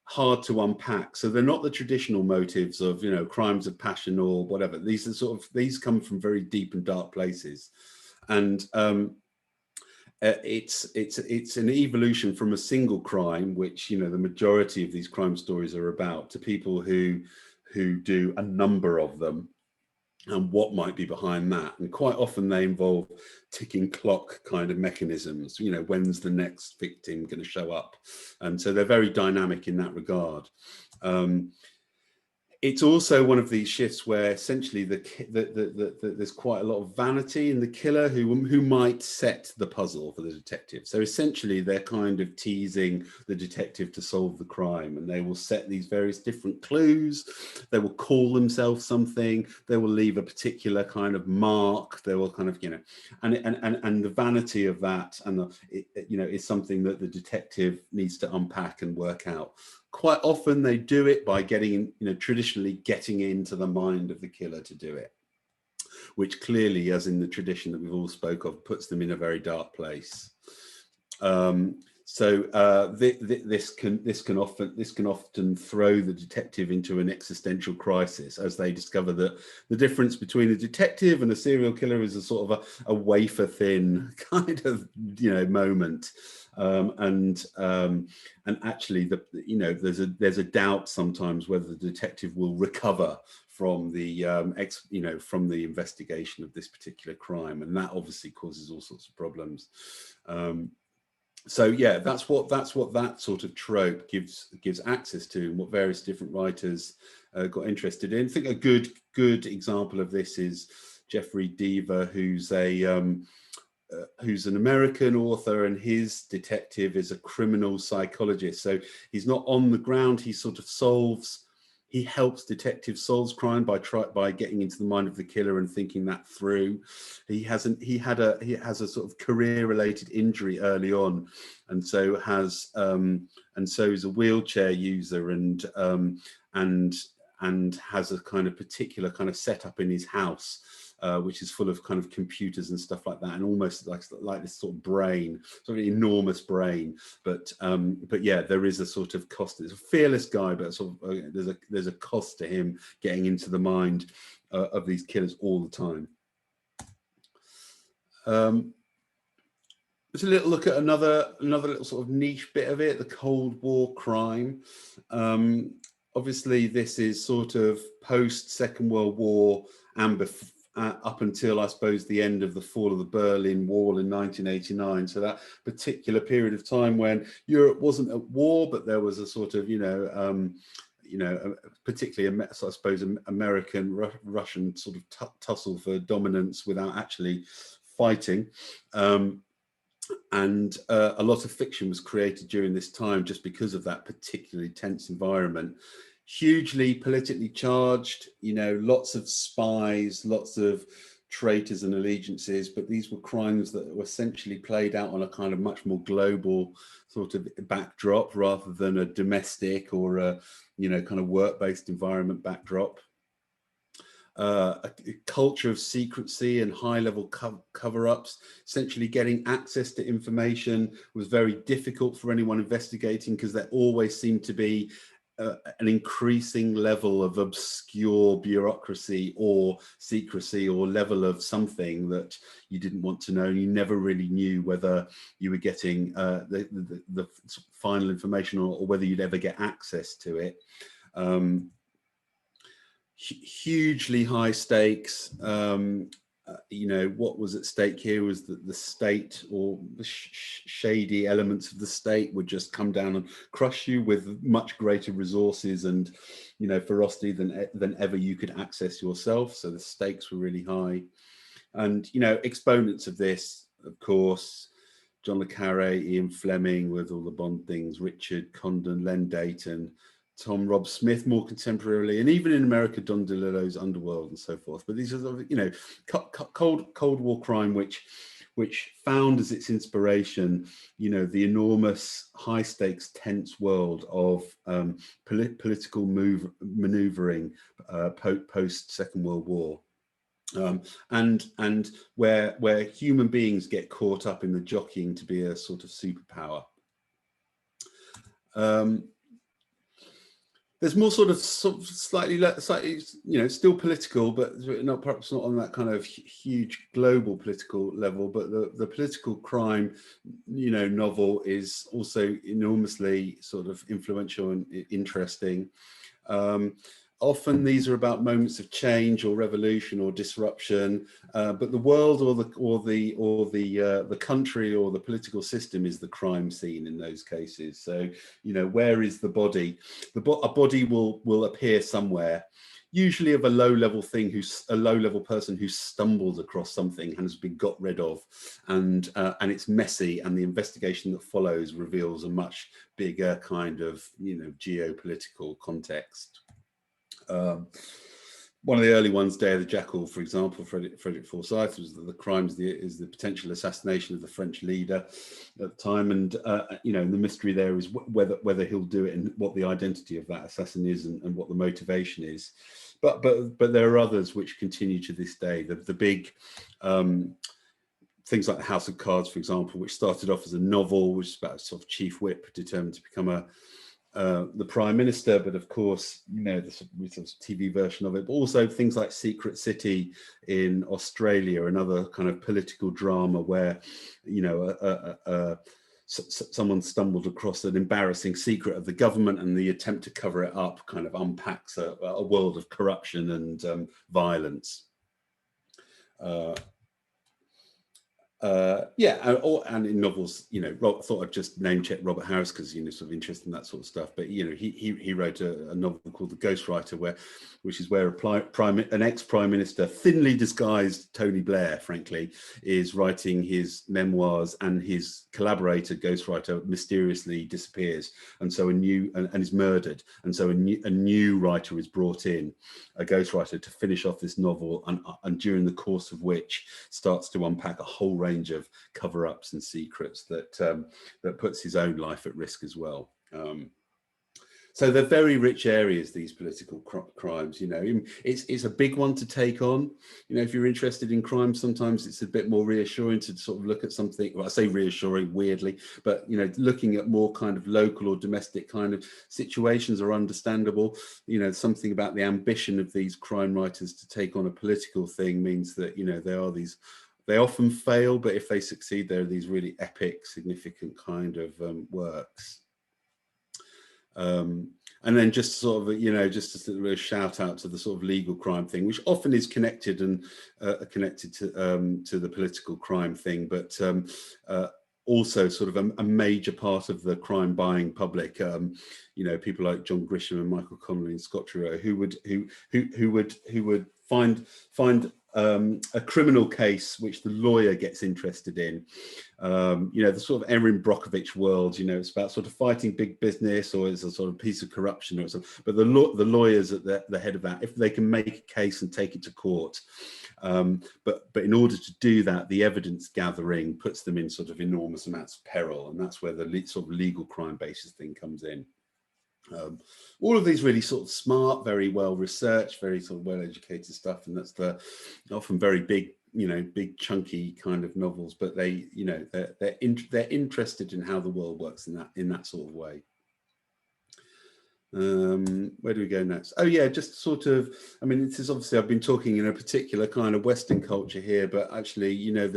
hard to unpack. So they're not the traditional motives of crimes of passion or whatever. These come from very deep and dark places, and it's an evolution from a single crime, which the majority of these crime stories are about, to people who do a number of them, and what might be behind that. And quite often they involve ticking clock kind of mechanisms. When's the next victim going to show up? And so they're very dynamic in that regard. It's also one of these shifts where essentially there's quite a lot of vanity in the killer who might set the puzzle for the detective. So essentially they're kind of teasing the detective to solve the crime, and they will set these various different clues. They will call themselves something. They will leave a particular kind of mark. They will kind of, and the vanity of that, and is something that the detective needs to unpack and work out. Quite often they do it by traditionally getting into the mind of the killer to do it, which clearly, as in the tradition that we've all spoke of, puts them in a very dark place. This can often throw the detective into an existential crisis as they discover that the difference between a detective and a serial killer is a sort of a wafer thin kind of moment. And actually, there's a doubt sometimes whether the detective will recover from the from the investigation of this particular crime, and that obviously causes all sorts of problems. So yeah, that's what that sort of trope gives access to, and what various different writers got interested in. I think a good example of this is Jeffrey Deaver, who's an American author, and his detective is a criminal psychologist. So he's not on the ground. He helps detectives solve crime by getting into the mind of the killer and thinking that through. He has a sort of career-related injury early on, and so is a wheelchair user, and has a kind of particular kind of setup in his house, which is full of kind of computers and stuff like that, and almost like this sort of brain, sort of enormous brain. But yeah, there is a sort of cost. It's a fearless guy, but sort of there's a cost to him getting into the mind of these killers all the time. Just a little look at another little sort of niche bit of it, the Cold War crime. Obviously, this is sort of post Second World War and up until, I suppose, the end of the fall of the Berlin Wall in 1989. So that particular period of time when Europe wasn't at war, but there was a sort of, particularly, I suppose, American, Russian sort of tussle for dominance without actually fighting. And a lot of fiction was created during this time just because of that particularly tense environment. Hugely politically charged, lots of spies, lots of traitors and allegiances, but these were crimes that were essentially played out on a kind of much more global sort of backdrop rather than a domestic or a kind of work-based environment backdrop. A culture of secrecy and high-level cover-ups. Essentially, getting access to information was very difficult for anyone investigating because there always seemed to be an increasing level of obscure bureaucracy or secrecy or level of something that you didn't want to know. You never really knew whether you were getting the final information or whether you'd ever get access to it. Hugely high stakes. You know, what was at stake here was that the state, or the shady elements of the state, would just come down and crush you with much greater resources and, you know, ferocity than ever you could access yourself. So the stakes were really high. And, you know, exponents of this, of course, John le Carré, Ian Fleming with all the Bond things, Richard Condon, Len Deighton, Tom Rob Smith more contemporarily, and even in America, Don DeLillo's Underworld and so forth. But these are sort of, you know, Cold War crime, which found as its inspiration, you know, the enormous high stakes, tense world of political maneuvering post Second World War. And where human beings get caught up in the jockeying to be a sort of superpower. There's more sort of slightly, you know, still political, but perhaps not on that kind of huge global political level. But the political crime, you know, novel is also enormously sort of influential and interesting. Often these are about moments of change or revolution or disruption, but the world or the country or the political system is the crime scene in those cases. So, you know, where is the body? A body will appear somewhere, usually of a low-level person who stumbled across something and has been got rid of, and it's messy, and the investigation that follows reveals a much bigger kind of, you know, geopolitical context. One of the early ones, Day of the Jackal, for example, Frederick Forsyth, was that the crime is the potential assassination of the French leader at the time, and you know, the mystery there is whether he'll do it and what the identity of that assassin is and what the motivation is. But there are others which continue to this day. The big things like the House of Cards, for example, which started off as a novel, which is about a sort of chief whip determined to become the prime minister, but of course, you know, the sort of TV version of it, but also things like Secret City in Australia, another kind of political drama where, you know, someone stumbled across an embarrassing secret of the government, and the attempt to cover it up kind of unpacks a world of corruption and violence. And in novels, you know, I thought I'd just name check Robert Harris because, you know, sort of interested in that sort of stuff. But, you know, he wrote a novel called The Ghostwriter, which is where an ex-prime minister, thinly disguised Tony Blair, frankly, is writing his memoirs, and his collaborator, ghostwriter, mysteriously disappears, and so and is murdered, and so a new writer is brought in, a ghostwriter, to finish off this novel, and during the course of which starts to unpack a whole range of cover-ups and secrets that puts his own life at risk as well. So they're very rich areas, these political crimes. You know, it's a big one to take on. You know, if you're interested in crime, sometimes it's a bit more reassuring to sort of look at something. Well, I say reassuring weirdly, but, you know, looking at more kind of local or domestic kind of situations are understandable. You know, something about the ambition of these crime writers to take on a political thing means that, you know, they often fail, but if they succeed, there are these really epic, significant kind of works. And then just sort of, you know, just a sort of shout out to the sort of legal crime thing, which often is connected and connected to the political crime thing, but also sort of a major part of the crime buying public. You know, people like John Grisham and Michael Connolly and Scott Turow, who would find a criminal case which the lawyer gets interested in. You know, the sort of Erin Brockovich world, you know, it's about sort of fighting big business, or it's a sort of piece of corruption or something. But the lawyers at the head of that, if they can make a case and take it to court. But in order to do that, the evidence gathering puts them in sort of enormous amounts of peril. And that's where the sort of legal crime basis thing comes in. All of these really sort of smart, very well researched, very sort of well educated stuff, and that's the often very big, you know, big chunky kind of novels. But they, you know, they're interested in how the world works in that sort of way. Where do we go next? Oh yeah, just sort of, I mean, this is obviously, I've been talking in a particular kind of Western culture here, but actually, you know,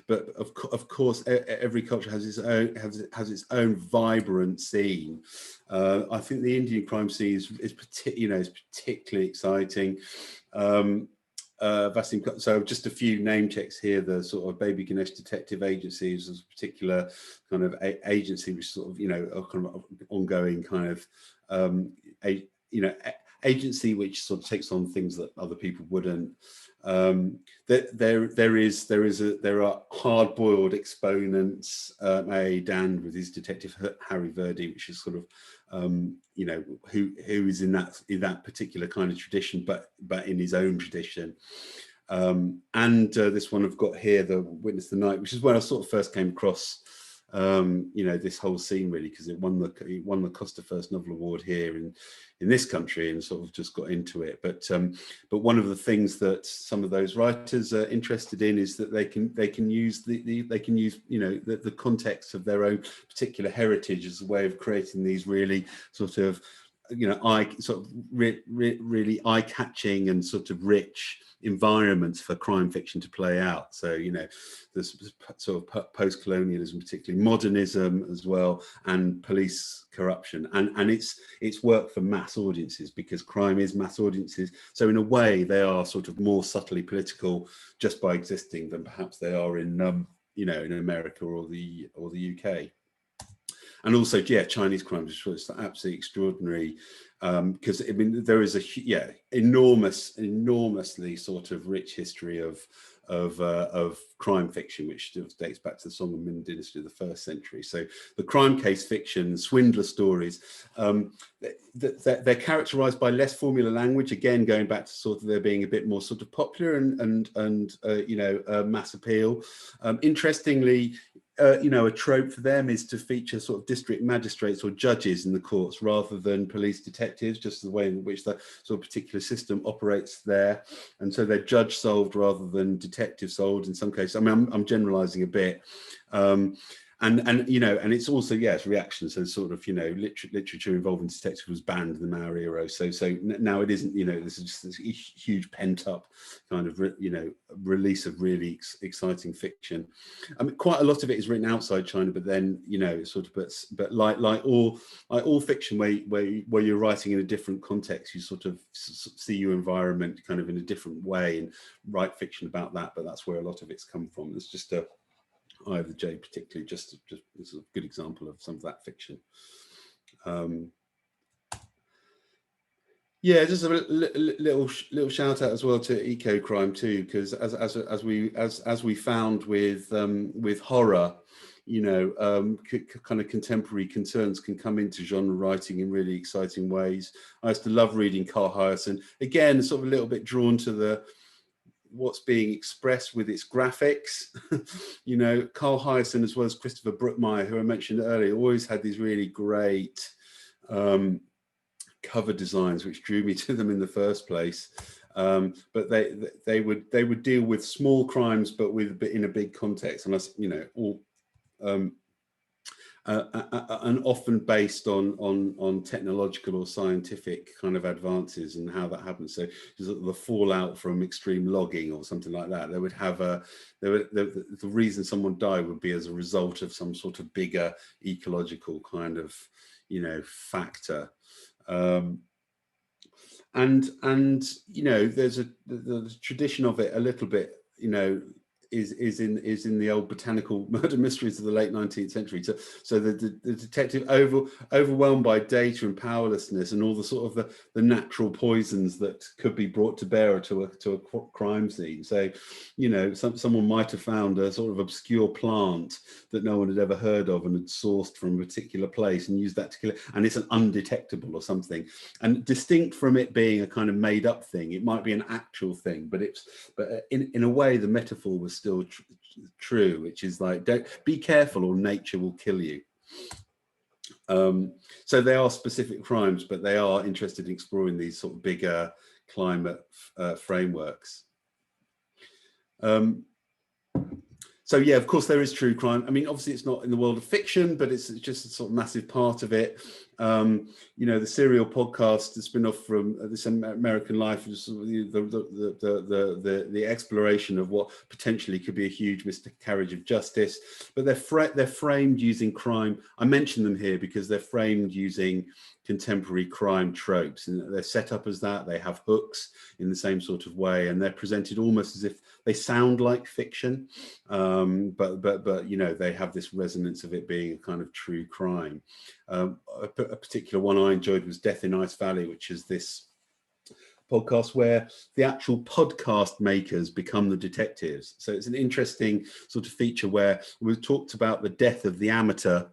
but of course, every culture has its own, has its own vibrant scene. I think the Indian crime scene is particularly exciting. Vasim, so just a few name checks here. The sort of Baby Ganesh Detective Agency is a particular kind of agency, which sort of, you know, a kind of ongoing kind of agency which sort of takes on things that other people wouldn't. There are hard-boiled exponents. Dan with his detective Harry Verdi, which is sort of you know, who is in that particular kind of tradition, but in his own tradition. And this one I've got here, The Witness of the Night, which is when I sort of first came across you know, this whole scene, really, because it won the Costa First Novel Award here in this country, and sort of just got into it. But one of the things that some of those writers are interested in is that they can use you know, the context of their own particular heritage as a way of creating these really sort of, you know, really eye-catching and sort of rich environments for crime fiction to play out. So, you know, there's sort of post-colonialism, particularly modernism as well, and police corruption, and it's work for mass audiences, because crime is mass audiences. So in a way, they are sort of more subtly political just by existing than perhaps they are in you know, in America or the UK. And also, yeah, Chinese crime is absolutely extraordinary, because I mean, there is a enormously sort of rich history of crime fiction, which dates back to the Song and Min dynasty of the 1st century. So the crime case fiction, swindler stories, they're characterized by less formula language, again going back to sort of there being a bit more sort of popular and you know, mass appeal. Interestingly, you know, a trope for them is to feature sort of district magistrates or judges in the courts rather than police detectives, just the way in which the sort of particular system operates there. And so they're judge solved rather than detective solved in some cases. I mean, I'm generalizing a bit. And you know, and it's also, yes, reaction. So sort of, you know, literature involving detective was banned in the Mao era. So now it isn't, you know, this is just this huge pent up kind of, you know, release of really exciting fiction. I mean, quite a lot of it is written outside China, but then, you know, sort of, but like all fiction where you're writing in a different context, you sort of see your environment kind of in a different way and write fiction about that. But that's where a lot of it's come from. It's just a Eye of the Jade, particularly, just is a good example of some of that fiction. Yeah, just a little shout out as well to eco crime too, because as we found with horror, you know, kind of contemporary concerns can come into genre writing in really exciting ways. I used to love reading Carl Hiaasen. Again, sort of a little bit drawn to what's being expressed with its graphics. You know, Carl Hiaasen, as well as Christopher Brookmyre, who I mentioned earlier, always had these really great cover designs, which drew me to them in the first place. But they would deal with small crimes, but in a big context, and you know, all and often based on technological or scientific kind of advances and how that happens. So the fallout from extreme logging or something like that, they would have the reason someone died would be as a result of some sort of bigger ecological kind of, you know, factor. And you know, there's the tradition of it a little bit, you know, is in the old botanical murder mysteries of the late 19th century. So the detective overwhelmed by data and powerlessness and all the sort of the natural poisons that could be brought to bear to a crime scene. So, you know, someone might have found a sort of obscure plant that no one had ever heard of and had sourced from a particular place and used that to kill it, and it's an undetectable or something. And distinct from it being a kind of made up thing, it might be an actual thing, but in a way the metaphor was still true, which is like, don't be careful or nature will kill you. So they are specific crimes, but they are interested in exploring these sort of bigger climate frameworks. So yeah, of course there is true crime. I mean, obviously it's not in the world of fiction, but it's just a sort of massive part of it. You know, the Serial podcast, the spin-off from This American Life, is the exploration of what potentially could be a huge miscarriage of justice. But they're framed using crime. I mention them here because they're framed using contemporary crime tropes, and they're set up as that. They have hooks in the same sort of way, and they're presented almost as if they sound like fiction, but you know, they have this resonance of it being a kind of true crime. A particular one I enjoyed was Death in Ice Valley, which is this podcast where the actual podcast makers become the detectives. So it's an interesting sort of feature where we've talked about the death of the amateur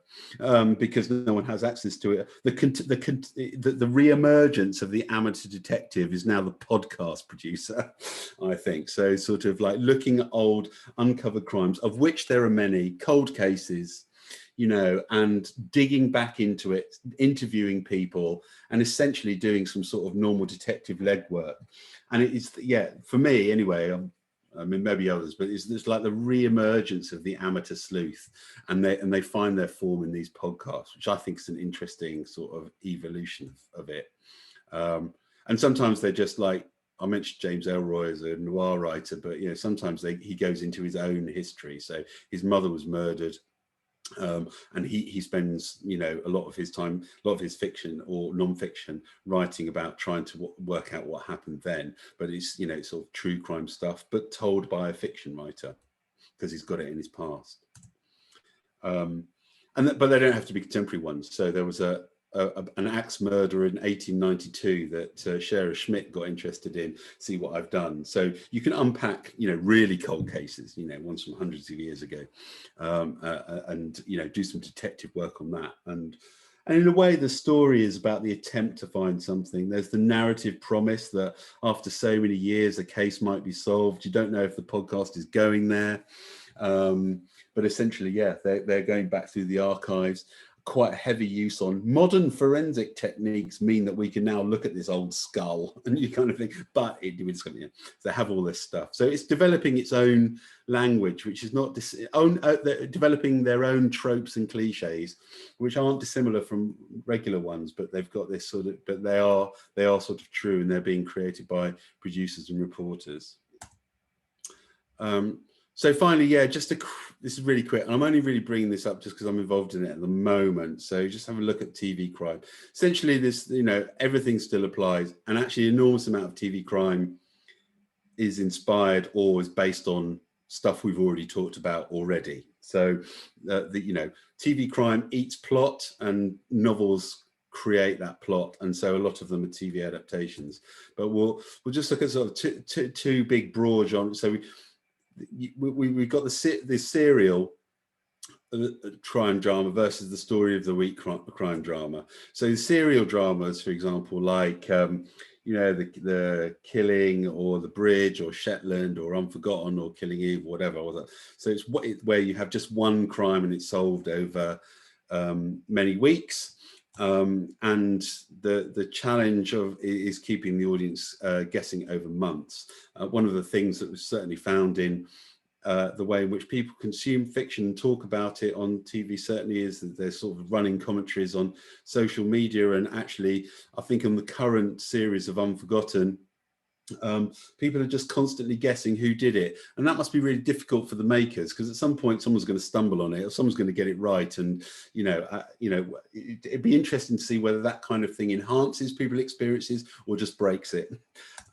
because no one has access to it. The re-emergence of the amateur detective is now the podcast producer, I think. So sort of like looking at old uncovered crimes, of which there are many, cold cases, you know, and digging back into it, interviewing people, and essentially doing some sort of normal detective legwork. And it is, yeah, for me anyway, I mean, maybe others, but it's like the re-emergence of the amateur sleuth, and they find their form in these podcasts, which I think is an interesting sort of evolution of it. And sometimes they're just like, I mentioned James Ellroy as a noir writer, but you know, sometimes he goes into his own history. So his mother was murdered. And he spends, you know, a lot of his time, a lot of his fiction or non-fiction writing about trying to work out what happened then. But it's, you know, it's sort of true crime stuff, but told by a fiction writer because he's got it in his past. But they don't have to be contemporary ones. So there was an axe murder in 1892 that Sheriff Schmidt got interested in, see what I've done. So you can unpack, you know, really cold cases, you know, ones from hundreds of years ago, and, you know, do some detective work on that. And in a way, the story is about the attempt to find something. There's the narrative promise that after so many years, a case might be solved. You don't know if the podcast is going there. But essentially, yeah, they're going back through the archives. Quite heavy use on modern forensic techniques mean that we can now look at this old skull and you kind of think, but it's, you know, they have all this stuff. So it's developing its own language, which is not developing their own tropes and cliches, which aren't dissimilar from regular ones, but they've got this sort of, but they are sort of true, and they're being created by producers and reporters. So finally, yeah, this is really quick. And I'm only really bringing this up just because I'm involved in it at the moment. So just have a look at TV crime. Essentially, this, you know, everything still applies. And actually, an enormous amount of TV crime is inspired or is based on stuff we've already talked about already. So, you know, TV crime eats plot, and novels create that plot, and so a lot of them are TV adaptations. But we'll just look at sort of two big broad genres. So we've got the serial crime drama versus the story of the week crime drama. So the serial dramas, for example, like you know, the Killing or The Bridge or Shetland or Unforgotten or Killing Eve, whatever. So it's where you have just one crime and it's solved over many weeks. And the challenge is keeping the audience guessing over months. One of the things that was certainly found in the way in which people consume fiction and talk about it on TV certainly is that there's sort of running commentaries on social media. And actually, I think in the current series of Unforgotten, people are just constantly guessing who did it, and that must be really difficult for the makers, because at some point someone's going to stumble on it or someone's going to get it right. And it'd be interesting to see whether that kind of thing enhances people's experiences or just breaks it.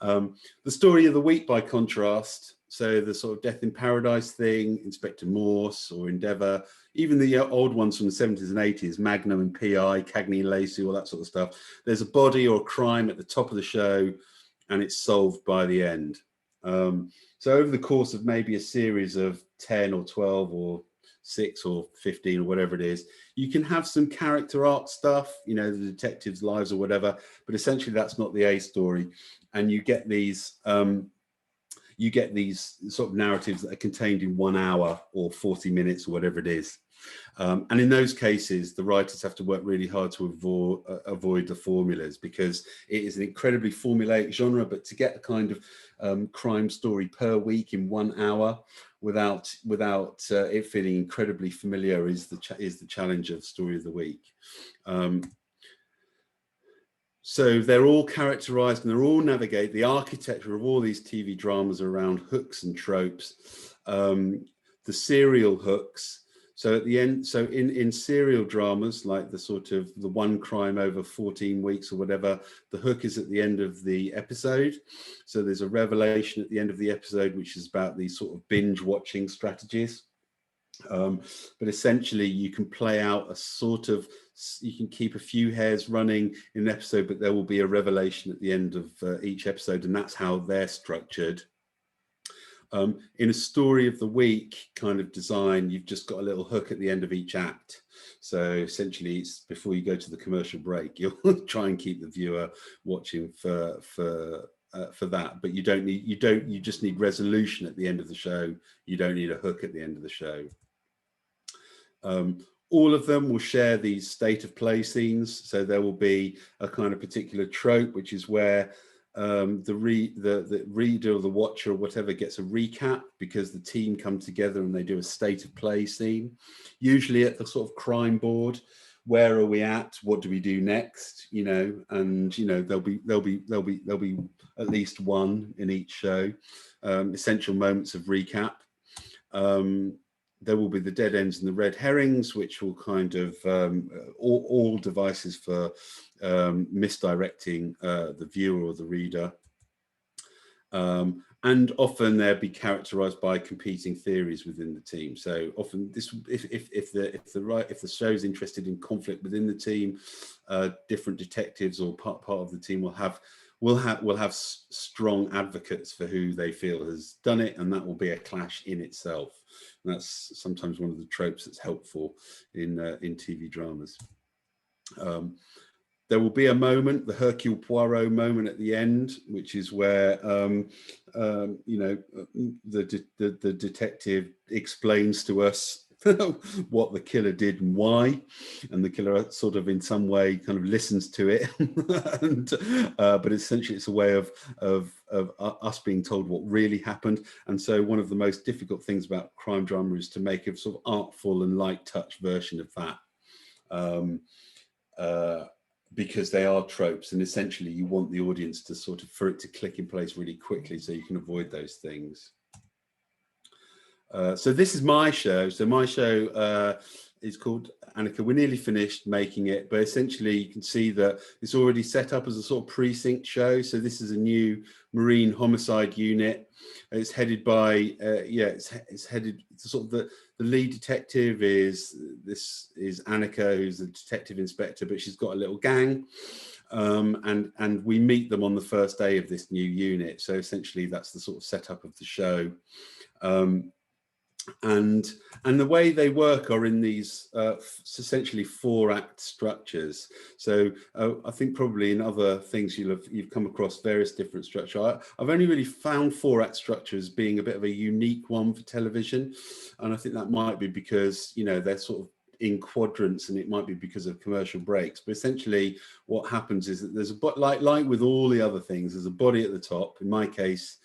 The story of the week, by contrast, so the sort of Death in Paradise thing, Inspector Morse or Endeavour, even the old ones from the 70s and 80s, Magnum and PI, Cagney and Lacey, all that sort of stuff. There's a body or a crime at the top of the show, and it's solved by the end. So over the course of maybe a series of 10 or 12 or 6 or 15 or whatever it is, you can have some character arc stuff, you know, the detectives' lives or whatever, but essentially that's not the A story. And you get these sort of narratives that are contained in 1 hour or 40 minutes or whatever it is. And in those cases, the writers have to work really hard to avoid the formulas, because it is an incredibly formulaic genre. But to get a kind of crime story per week in 1 hour without it feeling incredibly familiar is the challenge of Story of the Week. So they're all characterized and they're all navigate the architecture of all these TV dramas around hooks and tropes, the serial hooks. So at the end, so in serial dramas, like the sort of the one crime over 14 weeks or whatever, the hook is at the end of the episode. So there's a revelation at the end of the episode, which is about these sort of binge watching strategies. But essentially you can play out a sort of, you can keep a few hairs running in an episode, but there will be a revelation at the end of each episode, and that's how they're structured. In a story of the week kind of design, you've just got a little hook at the end of each act. So essentially it's before you go to the commercial break, you'll try and keep the viewer watching for that, but you just need resolution at the end of the show. You don't need a hook at the end of the show. All of them will share these state of play scenes. So there will be a kind of particular trope, which is where the reader or the watcher or whatever gets a recap because the team come together and they do a state of play scene, usually at the sort of crime board. Where are we at? What do we do next? You know, and you know there'll be at least one in each show. Essential moments of recap. There will be the dead ends and the red herrings, which will kind of all devices for misdirecting the viewer or the reader. And often they'll be characterized by competing theories within the team. So often this, if the show is interested in conflict within the team, different detectives or part of the team will have strong advocates for who they feel has done it, and that will be a clash in itself. And that's sometimes one of the tropes that's helpful in TV dramas. There will be a moment, the Hercule Poirot moment at the end, which is where you know, the detective explains to us what the killer did and why, and the killer sort of in some way kind of listens to it. And, but essentially it's a way of us being told what really happened. And so one of the most difficult things about crime drama is to make a sort of artful and light touch version of that. Because they are tropes, and essentially you want the audience to sort of, for it to click in place really quickly so you can avoid those things. So this is my show. So my show is called Annika. We're nearly finished making it, but essentially you can see that it's already set up as a sort of precinct show. So this is a new Marine homicide unit. It's headed by, it's headed sort of the lead detective is Annika, who's the detective inspector, but she's got a little gang. And we meet them on the first day of this new unit. So essentially that's the sort of setup of the show. And the way they work are in these essentially 4-act structures. So I think probably in other things you've come across various different structures. I've only really found 4-act structures being a bit of a unique one for television, and I think that might be because, you know, they're sort of in quadrants, and it might be because of commercial breaks. But essentially what happens is that there's like with all the other things, there's a body at the top. In my case,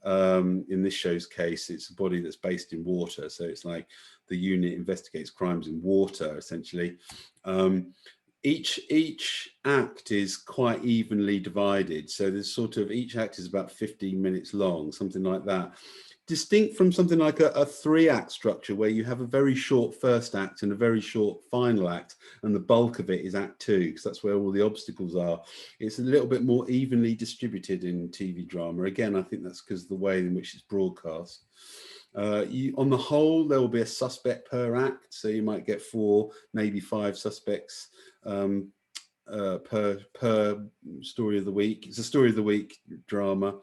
in this show's case, it's a body that's based in water, so it's like the unit investigates crimes in water essentially. Each act is quite evenly divided, so there's sort of, each act is about 15 minutes long, something like that, distinct from something like a 3-act structure where you have a very short first act and a very short final act, and the bulk of it is act 2, because that's where all the obstacles are. It's a little bit more evenly distributed in TV drama. Again, I think that's because of the way in which it's broadcast. On the whole, there will be a suspect per act, so you might get 4, maybe 5 suspects per story of the week. It's a story of the week drama.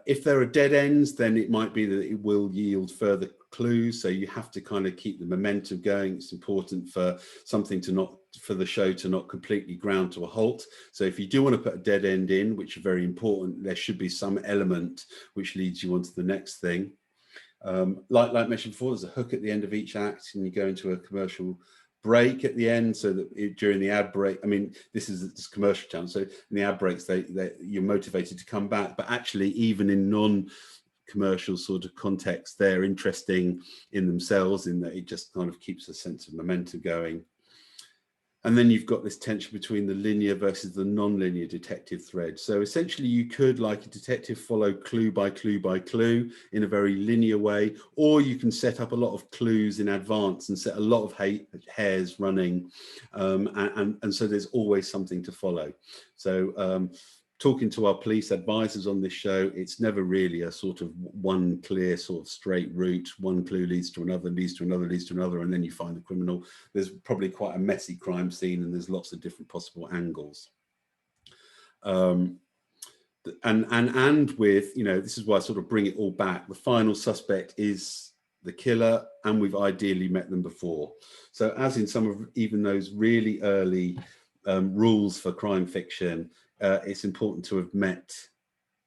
If there are dead ends, then it might be that it will yield further clues. So you have to kind of keep the momentum going. It's important for for the show to not completely ground to a halt. So if you do want to put a dead end in, which are very important, there should be some element which leads you on to the next thing. Like mentioned before, there's a hook at the end of each act, and you go into a commercial break at the end, so that during the ad break, I mean, this is this commercial channel, so in the ad breaks you're motivated to come back, but actually even in non-commercial sort of context, they're interesting in themselves, in that it just kind of keeps a sense of momentum going. And then you've got this tension between the linear versus the non-linear detective thread. So essentially you could, like a detective, follow clue by clue by clue in a very linear way, or you can set up a lot of clues in advance and set a lot of hairs running. And so there's always something to follow. So talking to our police advisors on this show, it's never really a sort of one clear sort of straight route. One clue leads to another, leads to another, leads to another, and then you find the criminal. There's probably quite a messy crime scene, and there's lots of different possible angles. And with, you know, this is why I sort of bring it all back. The final suspect is the killer, and we've ideally met them before. So as in some of even those really early rules for crime fiction, it's important to have met.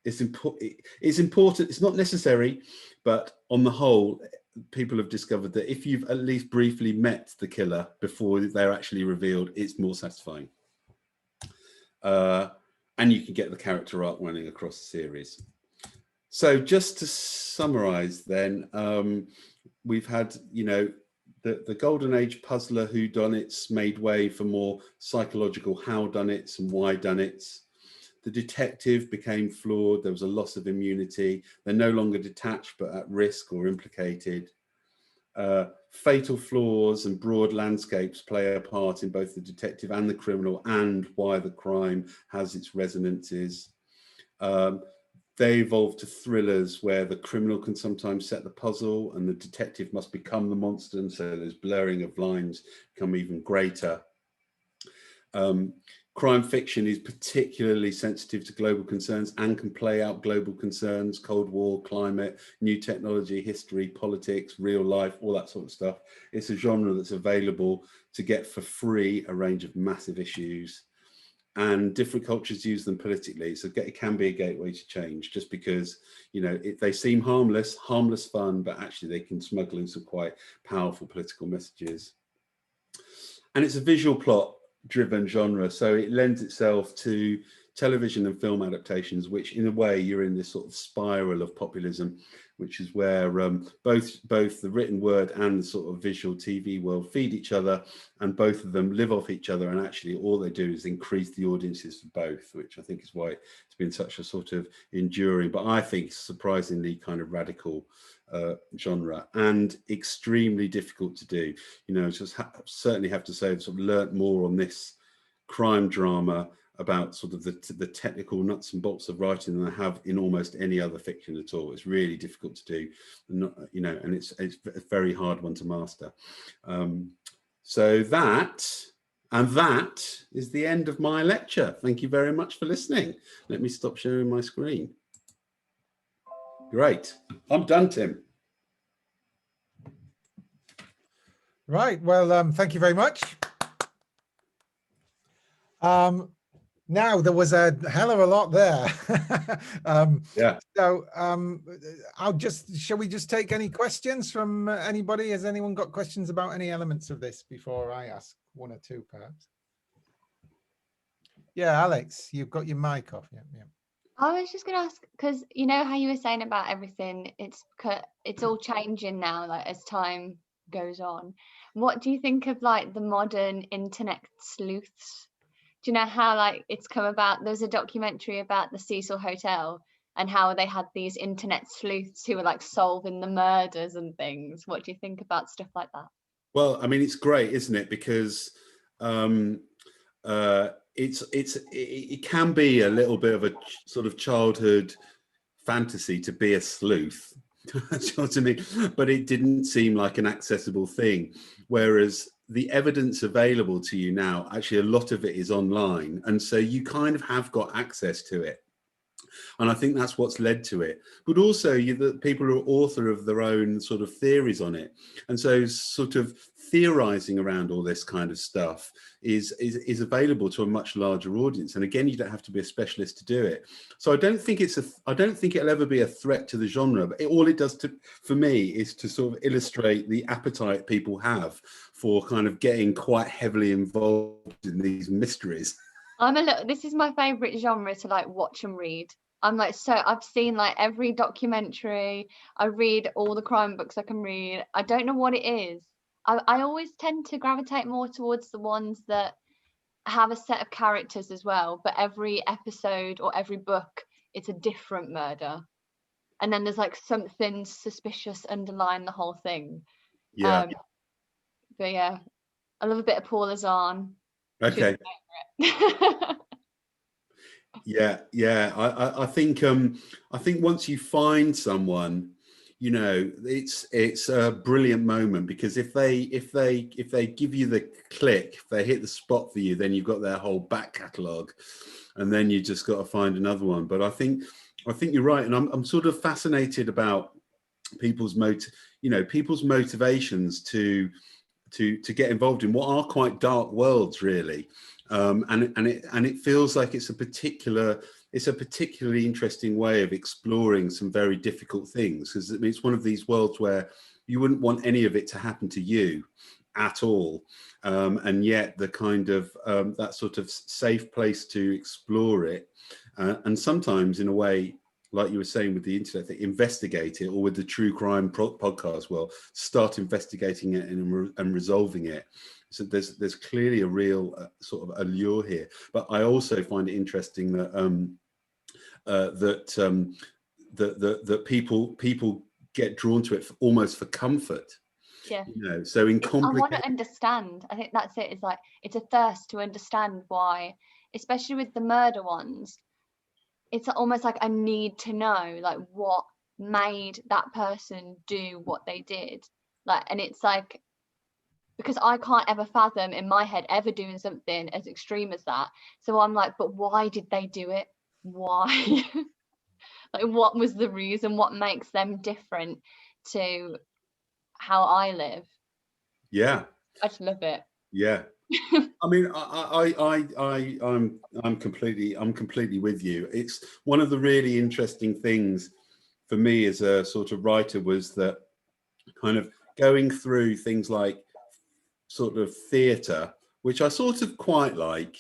It's important. It's not necessary, but on the whole, people have discovered that if you've at least briefly met the killer before they're actually revealed, it's more satisfying. And you can get the character arc running across the series. So just to summarize then, we've had, you know, the golden age puzzler whodunits made way for more psychological howdunnits and whydunits. The detective became flawed. There was a loss of immunity. They're no longer detached, but at risk or implicated. Fatal flaws and broad landscapes play a part in both the detective and the criminal, and why the crime has its resonances. They evolved to thrillers where the criminal can sometimes set the puzzle and the detective must become the monster, and so there's blurring of lines become even greater. Crime fiction is particularly sensitive to global concerns and can play out global concerns: Cold War, climate, new technology, history, politics, real life, all that sort of stuff. It's a genre that's available to get for free a range of massive issues, and different cultures use them politically. So it can be a gateway to change, just because, you know, they seem harmless fun, but actually they can smuggle in some quite powerful political messages. And it's a visual plot driven genre, so it lends itself to television and film adaptations, which in a way you're in this sort of spiral of populism, which is where both the written word and the sort of visual TV world feed each other, and both of them live off each other, and actually all they do is increase the audiences for both, which I think is why it's been such a sort of enduring, but I think surprisingly kind of radical genre, and extremely difficult to do. You know, just certainly have to say I've sort of learnt more on this crime drama about sort of the technical nuts and bolts of writing than I have in almost any other fiction at all. It's really difficult to do, you know, and it's a very hard one to master. So that is the end of my lecture. Thank you very much for listening. Let me stop sharing my screen. Great. I'm done, Tim. Right. Well, thank you very much. Now, there was a hell of a lot there. Yeah. So shall we just take any questions from anybody? Has anyone got questions about any elements of this before I ask one or two, perhaps? Yeah, Alex, you've got your mic off. Yeah. I was just going to ask, because you know how you were saying about everything, it's all changing now, like as time goes on. What do you think of like the modern internet sleuths? Do you know how like it's come about? There's a documentary about the Cecil Hotel and how they had these internet sleuths who were like solving the murders and things. What do you think about stuff like that? Well, I mean, it's great, isn't it? Because it can be a little bit of a sort of childhood fantasy to be a sleuth. Do you know what I mean? But it didn't seem like an accessible thing. Whereas the evidence available to you now, actually a lot of it is online. And so you kind of have got access to it. And I think that's what's led to it. But also the people are author of their own sort of theories on it. And so sort of theorizing around all this kind of stuff is available to a much larger audience. And again, you don't have to be a specialist to do it. So I don't think it'll ever be a threat to the genre, but all it does for me is to sort of illustrate the appetite people have for kind of getting quite heavily involved in these mysteries. This is my favorite genre to like watch and read. I'm like, so I've seen like every documentary, I read all the crime books I can read. I don't know what it is. I always tend to gravitate more towards the ones that have a set of characters as well, but every episode or every book, it's a different murder. And then there's like something suspicious underlying the whole thing. Yeah. But yeah, I love a bit of Paul Azan. Okay. Yeah. I think once you find someone, you know, it's a brilliant moment, because if they give you the click, if they hit the spot for you, then you've got their whole back catalogue, and then you just got to find another one. But I think you're right, and I'm sort of fascinated about people's motivations to get involved in what are quite dark worlds, really. And it feels like it's a particularly interesting way of exploring some very difficult things, because it's one of these worlds where you wouldn't want any of it to happen to you at all, and yet the kind of that sort of safe place to explore it, and sometimes in a way, like you were saying with the internet, they investigate it, or with the true crime podcast, well, start investigating it and resolving it. So there's clearly a real sort of allure here. But I also find it interesting that that people get drawn to it almost for comfort. Yeah. You know, so in I want to understand. I think that's it. It's like it's a thirst to understand why, especially with the murder ones. It's almost like I need to know, like, what made that person do what they did. Like, and it's like, because I can't ever fathom in my head ever doing something as extreme as that. So I'm like, but why did they do it? Why? Like, what was the reason? What makes them different to how I live? Yeah. I just love it. Yeah. I mean, I'm completely with you. It's one of the really interesting things for me as a sort of writer was that kind of going through things like sort of theatre, which I sort of quite like,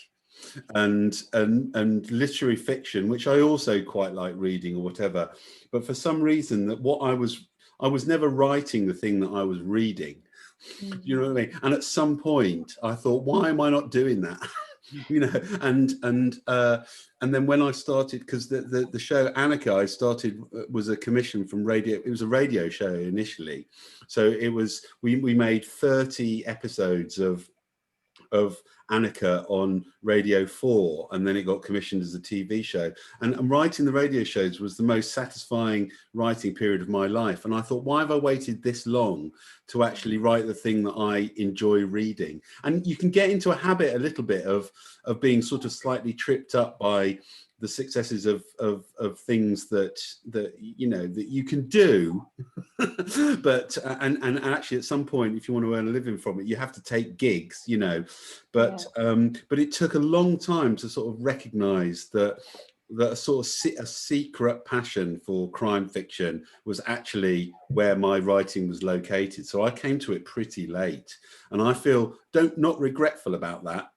and literary fiction, which I also quite like reading or whatever. But for some reason, that I was never writing the thing that I was reading. You know what I mean? And at some point I thought, why am I not doing that? You know, and then when I started, because the show Annika I started was a commission from radio. It was a radio show initially, so it was we made 30 episodes of Annika on Radio 4, and then it got commissioned as a TV show. And writing the radio shows was the most satisfying writing period of my life. And I thought, why have I waited this long to actually write the thing that I enjoy reading? And you can get into a habit a little bit of being sort of slightly tripped up by the successes of things that you know that you can do, but and actually at some point, if you want to earn a living from it, you have to take gigs, you know. But but it took a long time to sort of recognize that a sort of a secret passion for crime fiction was actually where my writing was located. So I came to it pretty late, and I feel not regretful about that,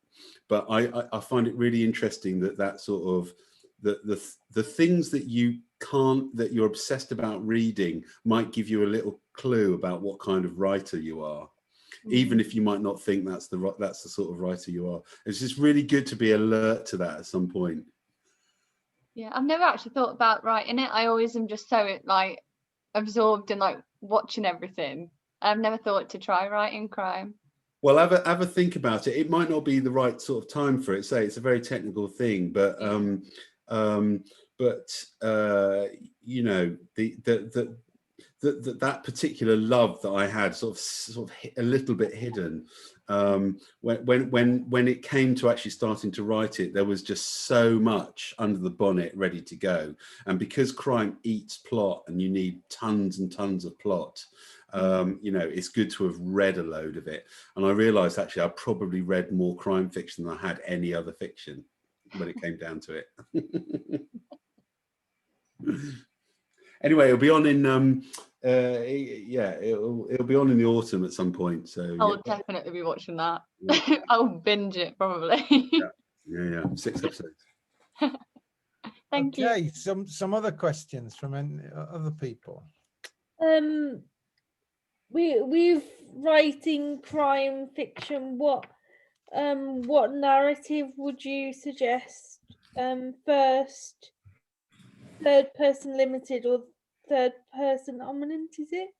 but I find it really interesting that sort of the things that you're obsessed about reading might give you a little clue about what kind of writer you are, even if you might not think that's the sort of writer you are. It's just really good to be alert to that at some point. Yeah, I've never actually thought about writing it. I always am just so like absorbed in like watching everything. I've never thought to try writing crime. Well, have a think about it. It might not be the right sort of time for it. Say it's a very technical thing, but you know, that particular love that I had sort of a little bit hidden, when it came to actually starting to write it, there was just so much under the bonnet ready to go. And because crime eats plot and you need tons and tons of plot, you know, it's good to have read a load of it. And I realized actually I probably read more crime fiction than I had any other fiction when it came down to it. Anyway, it'll be on in it'll be on in the autumn at some point. So I'll definitely be watching that. I'll binge it probably. Yeah. 6 episodes. Thank you. Okay, some other questions from other people. We've writing crime fiction. What what narrative would you suggest? First, third person limited or third person omniscient, is it?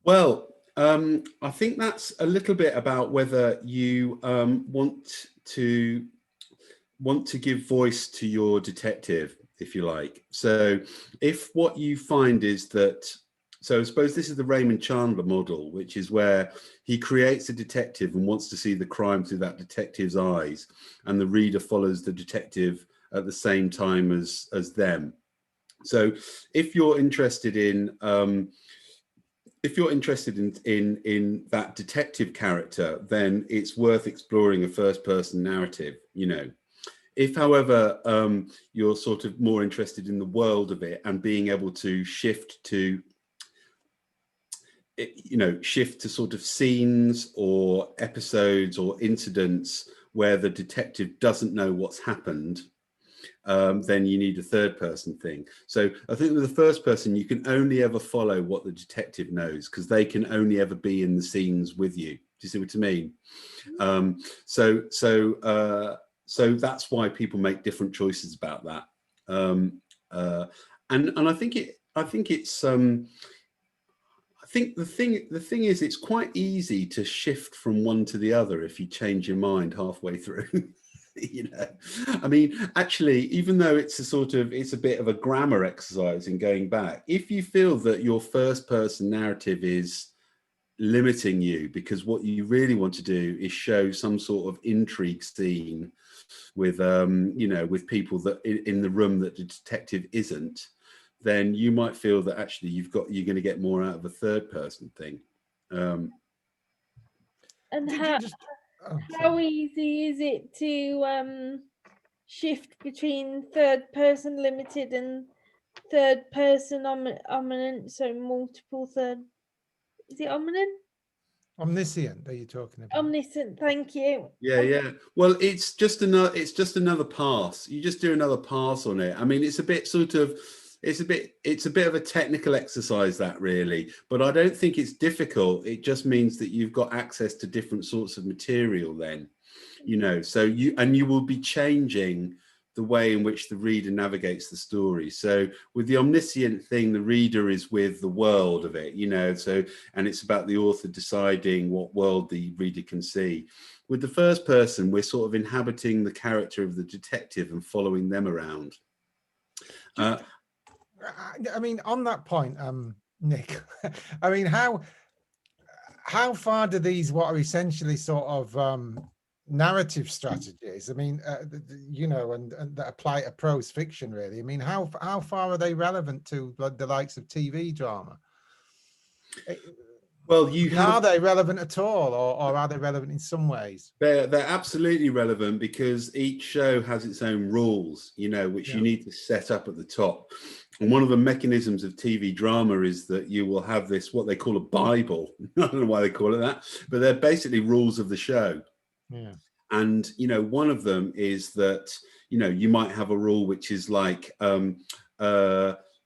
Well, I think that's a little bit about whether you want to give voice to your detective, if you like. So if what you find is that, so I suppose this is the Raymond Chandler model, which is where he creates a detective and wants to see the crime through that detective's eyes, and the reader follows the detective at the same time as them. So if you're interested in in that detective character, then it's worth exploring a first person narrative, you know. If, however, you're sort of more interested in the world of it and being able to shift to sort of scenes or episodes or incidents where the detective doesn't know what's happened, then you need a third person thing. So I think with the first person, you can only ever follow what the detective knows, because they can only ever be in the scenes with you. Do you see what I mean? So that's why people make different choices about that. And I think the thing is, it's quite easy to shift from one to the other if you change your mind halfway through. You know, I mean, actually, even though it's a bit of a grammar exercise in going back, if you feel that your first person narrative is limiting you because what you really want to do is show some sort of intrigue scene with with people that in the room that the detective isn't, then you might feel that actually you're going to get more out of a third person thing. And Oh, how easy is it to shift between third person limited and third person omniscient? So multiple third. Is it omniscient that you're talking about? omniscient? Thank you. Yeah. Well, it's just another pass. You just do another pass on it. I mean, it's a bit of a technical exercise, that, really, but I don't think it's difficult. It just means that you've got access to different sorts of material then, you know, so you will be changing the way in which the reader navigates the story. So with the omniscient thing, the reader is with the world of it, you know, and it's about the author deciding what world the reader can see. With the first person, we're sort of inhabiting the character of the detective and following them around. I mean, on that point, Nick, I mean, how far do these, what are essentially sort of narrative strategies, I mean, you know, and that apply to prose fiction, really? I mean, how far are they relevant to the likes of TV drama? Well, are they relevant at all, or are they relevant in some ways? They're absolutely relevant, because each show has its own rules, you know, which you need to set up at the top. And one of the mechanisms of TV drama is that you will have this, what they call a Bible. I don't know why they call it that, but they're basically rules of the show. Yeah. And, you know, one of them is that, you know, you might have a rule which is like,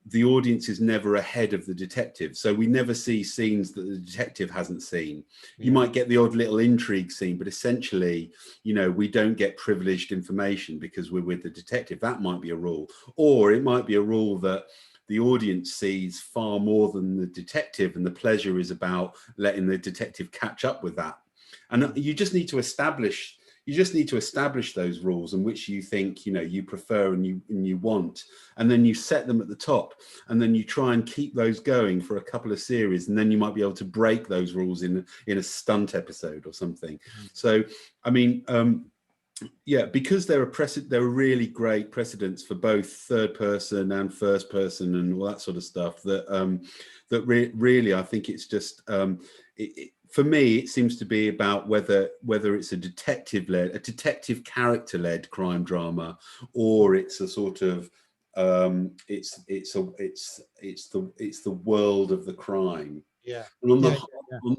the audience is never ahead of the detective. So we never see scenes that the detective hasn't seen. You might get the odd little intrigue scene, but essentially, you know, we don't get privileged information because we're with the detective. That might be a rule. Or it might be a rule that the audience sees far more than the detective, and the pleasure is about letting the detective catch up with that. And you just need to establish those rules, and which you think, you know, you prefer and you want, and then you set them at the top, and then you try and keep those going for a couple of series, and then you might be able to break those rules in a stunt episode or something. So, I mean, because there are really great precedents for both third person and first person and all that sort of stuff, that really, I think it's just for me, it seems to be about whether it's a detective character-led crime drama, or it's a sort of it's the world of the crime. Yeah. And on the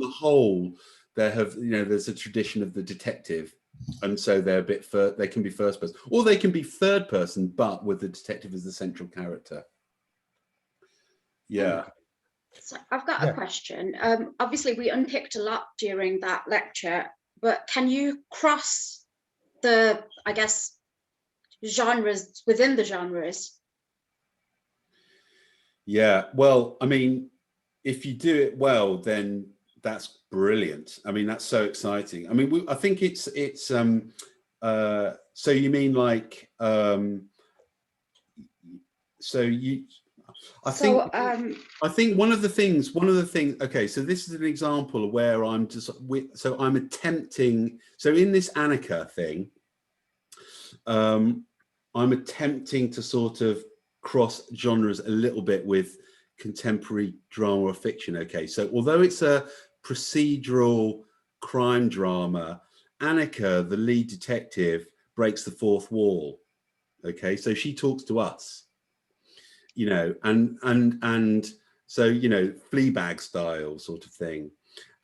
whole, there's a tradition of the detective, and so they're they can be first person, or they can be third person, but with the detective as the central character. Yeah. So I've got a question. Obviously, we unpicked a lot during that lecture but can you cross the, I guess, genres within the genres? Yeah, well, I mean, if you do it well, then that's brilliant. I mean, that's so exciting. I mean, I think it's so you mean like so you I think one of the things, okay, so this is an example of where I'm just, so I'm attempting, so in this Annika thing, I'm attempting to sort of cross genres a little bit with contemporary drama or fiction. Okay, so although it's a procedural crime drama, Annika, the lead detective, breaks the fourth wall. Okay, so she talks to us, you know, and so, you know, Fleabag style sort of thing.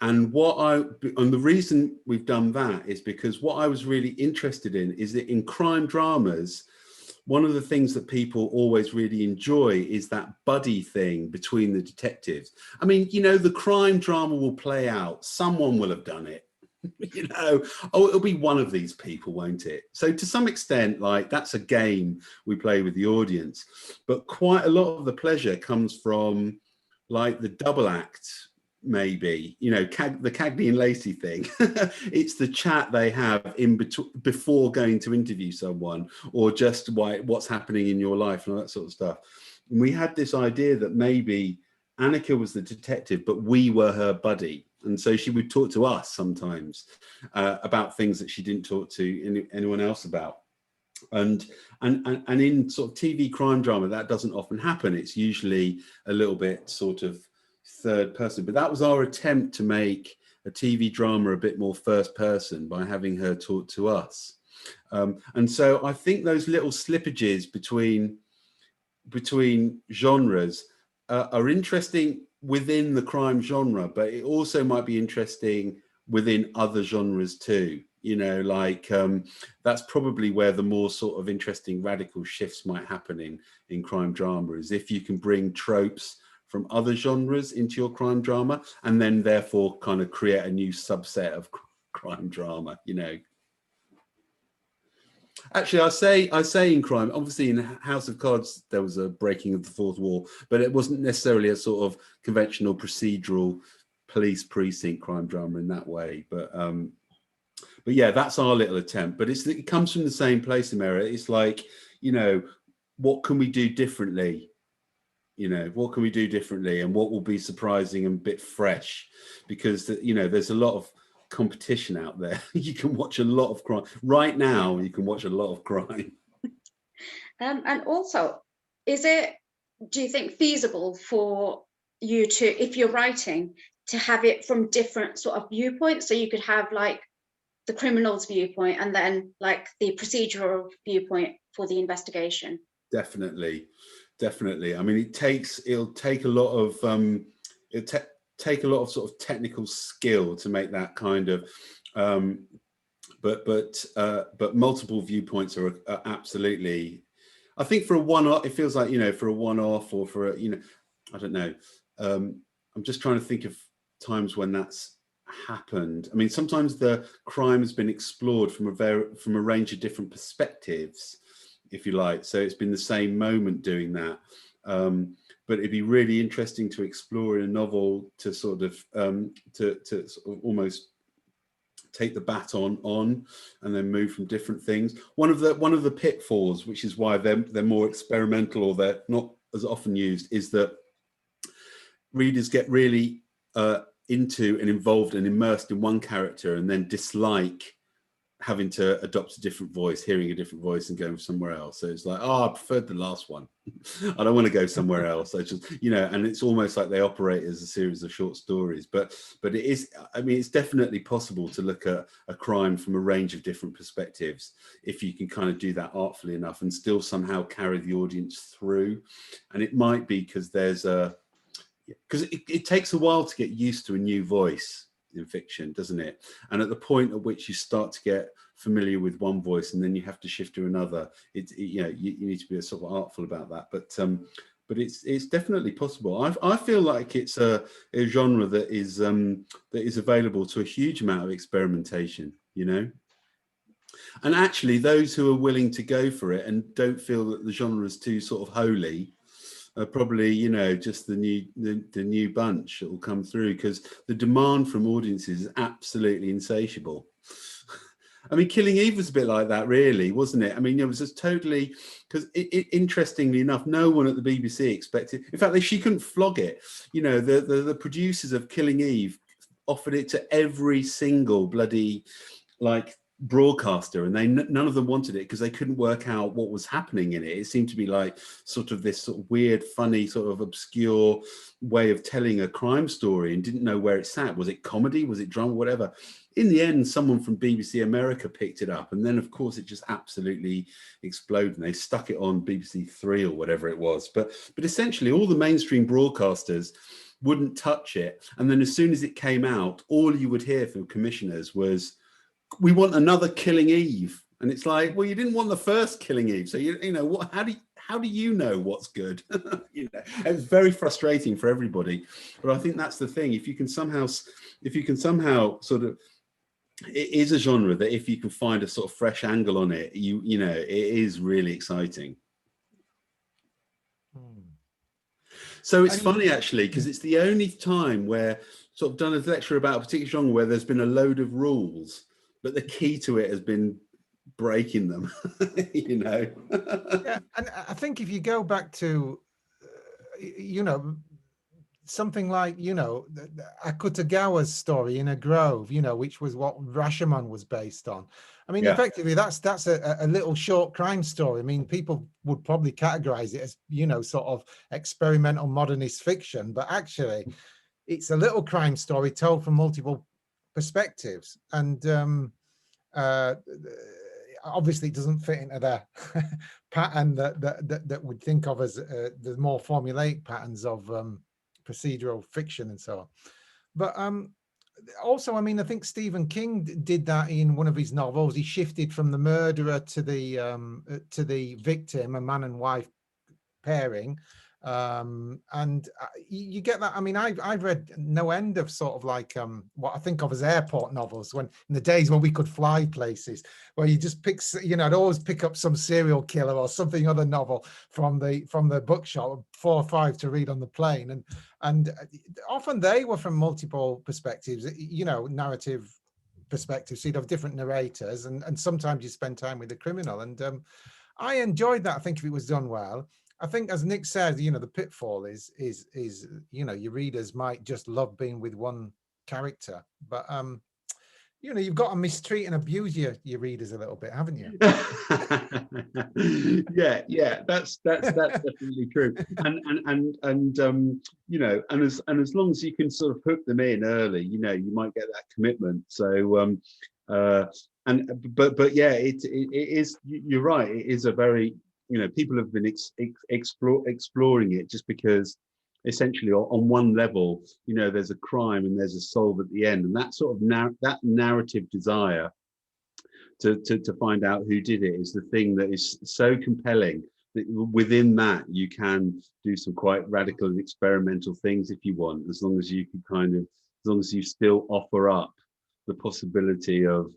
And the reason we've done that is because what I was really interested in is that in crime dramas, one of the things that people always really enjoy is that buddy thing between the detectives. I mean, you know, the crime drama will play out. Someone will have done it. You know, oh, it'll be one of these people, won't it? So to some extent, like, that's a game we play with the audience, but quite a lot of the pleasure comes from like the double act, maybe, you know, the Cagney and Lacey thing. It's the chat they have in between before going to interview someone, or just what's happening in your life and all that sort of stuff. And we had this idea that maybe Annika was the detective, but we were her buddy. And so she would talk to us sometimes about things that she didn't talk to anyone else about. And in sort of TV crime drama, that doesn't often happen. It's usually a little bit sort of third person. But that was our attempt to make a TV drama a bit more first person by having her talk to us. And so I think those little slippages between genres are interesting within the crime genre, but it also might be interesting within other genres too. You know, like that's probably where the more sort of interesting radical shifts might happen in crime drama, is if you can bring tropes from other genres into your crime drama, and then therefore kind of create a new subset of crime drama, you know. Actually, I say in crime, obviously in House of Cards, there was a breaking of the fourth wall, but it wasn't necessarily a sort of conventional procedural police precinct crime drama in that way. But yeah, that's our little attempt. But it comes from the same place, Amira. It's like, you know, what can we do differently? You know, what can we do differently, and what will be surprising and a bit fresh? Because, you know, there's a lot of competition out there. You can watch a lot of crime right now. You can watch a lot of crime. And also, do you think feasible for you to, if you're writing, to have it from different sort of viewpoints? So you could have like the criminal's viewpoint and then like the procedural viewpoint for the investigation. Definitely. I mean, it'll take a lot of take a lot of sort of technical skill to make that kind of but multiple viewpoints are absolutely, I think, for a one-off, it feels like, you know, for a one-off, or for a, you know, I don't know, I'm just trying to think of times when that's happened. I mean, sometimes the crime has been explored from a range of different perspectives, if you like, so it's been the same moment doing that. But it'd be really interesting to explore in a novel to sort of to sort of almost take the baton on and then move from different things. One of the pitfalls, which is why they're more experimental, or they're not as often used, is that readers get really into and involved and immersed in one character, and then dislike having to adopt a different voice, hearing a different voice and going somewhere else. So it's like, oh, I preferred the last one. I don't want to go somewhere else. I just, you know, and it's almost like they operate as a series of short stories. But it is, I mean, it's definitely possible to look at a crime from a range of different perspectives, if you can kind of do that artfully enough and still somehow carry the audience through. And it might be because it takes a while to get used to a new voice in fiction, doesn't it? And at the point at which you start to get familiar with one voice and then you have to shift to another, you know, you need to be sort of artful about that. But but it's definitely possible. I feel like it's a genre that is available to a huge amount of experimentation, you know. And actually, those who are willing to go for it and don't feel that the genre is too sort of holy are probably, you know, just the new bunch that will come through, because the demand from audiences is absolutely insatiable. I mean, Killing Eve was a bit like that, really, wasn't it? I mean, it was just totally, because interestingly enough, no one at the BBC expected. In fact, she couldn't flog it. You know, the producers of Killing Eve offered it to every single bloody like broadcaster, and none of them wanted it because they couldn't work out what was happening in it. It seemed to be like sort of this sort of weird, funny, sort of obscure way of telling a crime story, and didn't know where it sat. Was it comedy? Was it drama? Whatever. In the end, someone from BBC America picked it up, and then of course it just absolutely exploded, and they stuck it on BBC Three or whatever it was. But essentially all the mainstream broadcasters wouldn't touch it, and then as soon as it came out, all you would hear from commissioners was, "We want another Killing Eve." And it's like, well, you didn't want the first Killing Eve, so you know what? How do you know what's good? You know, it's very frustrating for everybody. But I think that's the thing. If you can somehow sort of, it is a genre that if you can find a sort of fresh angle on it, you know, it is really exciting. So it's funny actually, because it's the only time where sort of done a lecture about a particular genre where there's been a load of rules, but the key to it has been breaking them. You know. Yeah, and I think if you go back to, you know, something like, you know, Akutagawa's story In a Grove, you know, which was what Rashomon was based on. I mean, effectively, that's a little short crime story. I mean, people would probably categorize it as, you know, sort of experimental modernist fiction, but actually, it's a little crime story told from multiple perspectives. And obviously it doesn't fit into the pattern that we'd think of as the more formulaic patterns of procedural fiction and so on. But also, I mean, I think Stephen King did that in one of his novels. He shifted from the murderer to the victim, a man and wife pairing. And you get that. I mean, I've read no end of sort of like what I think of as airport novels, when in the days when we could fly places, where you just pick, you know, I'd always pick up some serial killer or something other novel from the bookshop, 4 or 5 to read on the plane, and often they were from multiple perspectives, you know, narrative perspectives. So you'd have different narrators, and sometimes you spend time with the criminal, and I enjoyed that. I think if it was done well. I think, as Nick said, you know, the pitfall is, you know, your readers might just love being with one character, but you know, you've got to mistreat and abuse your readers a little bit, haven't you? yeah, that's definitely true. And you know, and as long as you can sort of hook them in early, you know, you might get that commitment. So but yeah, it is, you're right, it is a very, you know, people have been exploring it, just because essentially on one level, you know, there's a crime and there's a solve at the end, and that sort of that narrative desire to find out who did it is the thing that is so compelling that within that you can do some quite radical and experimental things if you want, as long as you can kind of, as long as you still offer up the possibility of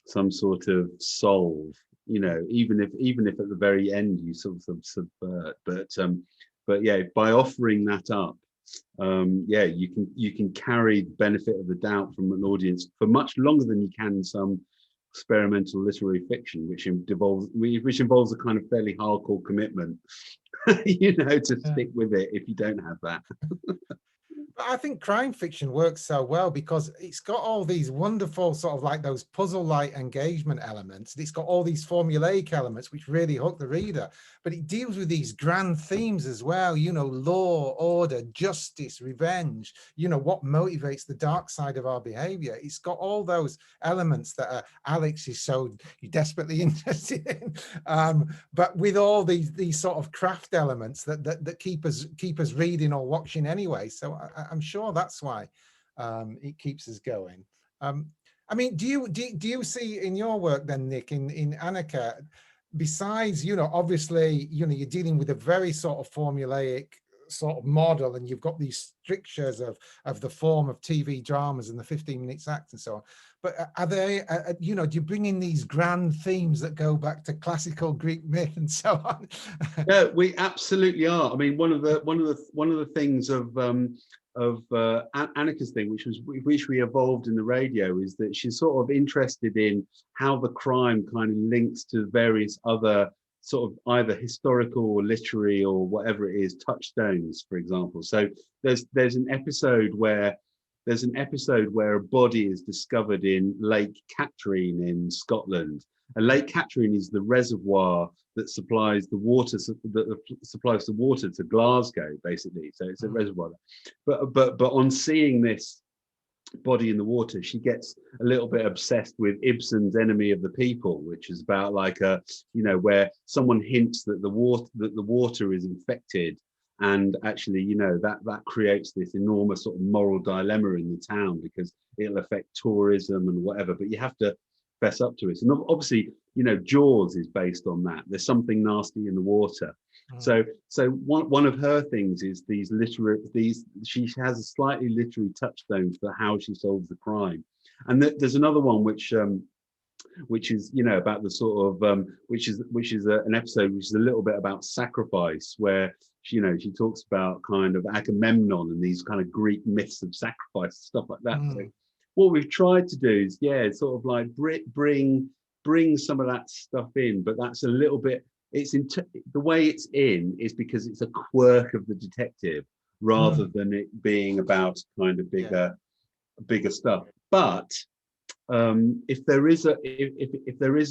some sort of solve, you know, even if at the very end you sort of subvert, but yeah, by offering that up, yeah, you can carry the benefit of the doubt from an audience for much longer than you can in some experimental literary fiction, which involves a kind of fairly hardcore commitment, you know, to stick with it if you don't have that. But I think crime fiction works so well because it's got all these wonderful sort of like those puzzle-like engagement elements. It's got all these formulaic elements which really hook the reader, but it deals with these grand themes as well, you know, law, order, justice, revenge, you know, what motivates the dark side of our behavior. It's got all those elements that Alex is so desperately interested in, but with all these sort of craft elements that keep us reading or watching anyway. So I'm sure that's why it keeps us going. I mean, do you see in your work then, Nick, in Annika, besides, obviously, you're dealing with a very sort of formulaic sort of model, and you've got these strictures of the form of TV dramas and the 15 minutes act and so on. But are they, do you bring in these grand themes that go back to classical Greek myth and so on? Yeah, we absolutely are. I mean, one of the things of Annika's thing, which we evolved in the radio, is that she's sort of interested in how the crime kind of links to various other sort of either historical or literary or whatever it is touchstones, for example. So there's an episode where a body is discovered in Lake Katrine in Scotland. And Lake Katrine is the reservoir that supplies the water to Glasgow, basically. So it's a reservoir. But on seeing this body in the water, she gets a little bit obsessed with Ibsen's Enemy of the People, which is about like where someone hints that the water is infected, and actually that creates this enormous sort of moral dilemma in the town because it'll affect tourism and whatever, but you have to fess up to it. And obviously Jaws is based on that. There's something nasty in the water. So one of her things is she has a slightly literary touchstone for how she solves the crime. And there's another one which is about the sort of which is an episode which is a little bit about sacrifice, where she talks about kind of Agamemnon and these kind of Greek myths of sacrifice, stuff like that. So what we've tried to do is sort of like bring some of that stuff in, but that's a little bit, the way it's in is because it's a quirk of the detective rather than it being about kind of bigger stuff. But if there is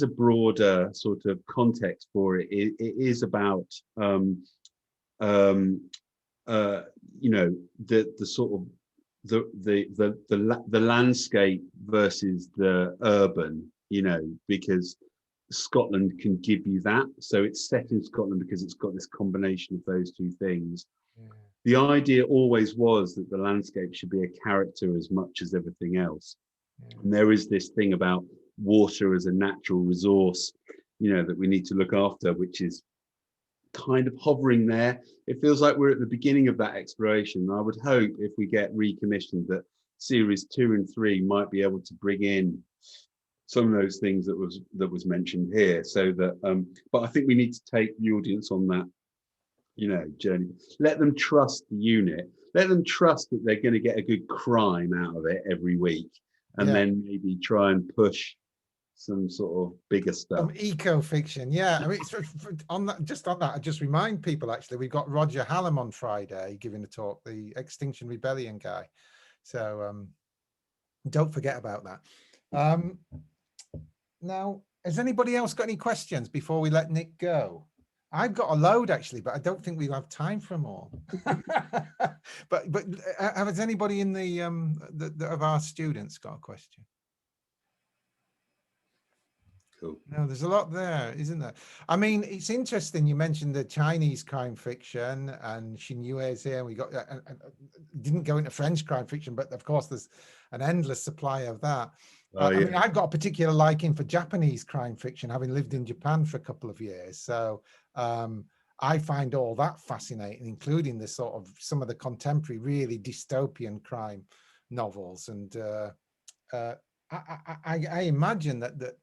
a broader sort of context for it, it is about the sort of the landscape versus the urban, because Scotland can give you that. So it's set in Scotland because it's got this combination of those two things. Yeah. The idea always was that the landscape should be a character as much as everything else. Yeah. And there is this thing about water as a natural resource, that we need to look after, which is kind of hovering there. It feels like we're at the beginning of that exploration. I would hope if we get recommissioned that series 2 and 3 might be able to bring in some of those things that was mentioned here, so that but I think we need to take the audience on that journey. Let them trust the unit, let them trust that they're going to get a good crime out of it every week, and then maybe try and push some sort of bigger stuff. Some eco-fiction, yeah. I mean, on that, I just remind people, actually, we've got Roger Hallam on Friday giving a talk, the Extinction Rebellion guy. So don't forget about that. Now, has anybody else got any questions before we let Nick go? I've got a load, actually, but I don't think we'll have time for them all. but has anybody in the of our students got a question? Cool. No, there's a lot there, isn't there? I mean, it's interesting. You mentioned the Chinese crime fiction, and Xinyue's here. We got didn't go into French crime fiction, but of course, there's an endless supply of that. I mean, I've got a particular liking for Japanese crime fiction, having lived in Japan for a couple of years. So I find all that fascinating, including the sort of some of the contemporary, really dystopian crime novels. And I imagine that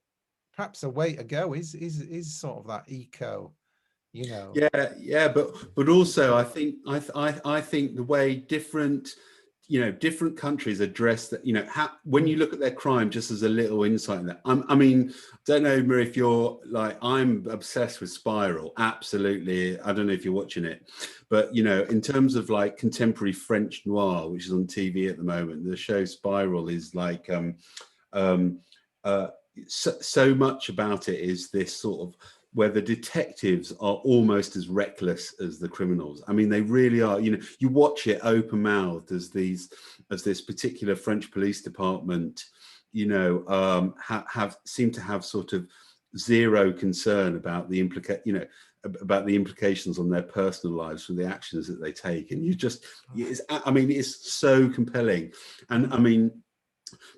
perhaps a way to go is sort of that eco, Yeah, but also I think the way different countries address that, when you look at their crime, just as a little insight in that. I mean, don't know, Marie, if you're like, I'm obsessed with Spiral, absolutely. I don't know if you're watching it, but in terms of like contemporary French noir, which is on TV at the moment, the show Spiral is like so much about it is this sort of where the detectives are almost as reckless as the criminals. I mean, they really are. You watch it open-mouthed as this particular French police department, seem to have sort of zero concern about the implications on their personal lives from the actions that they take. And it's so compelling. And I mean,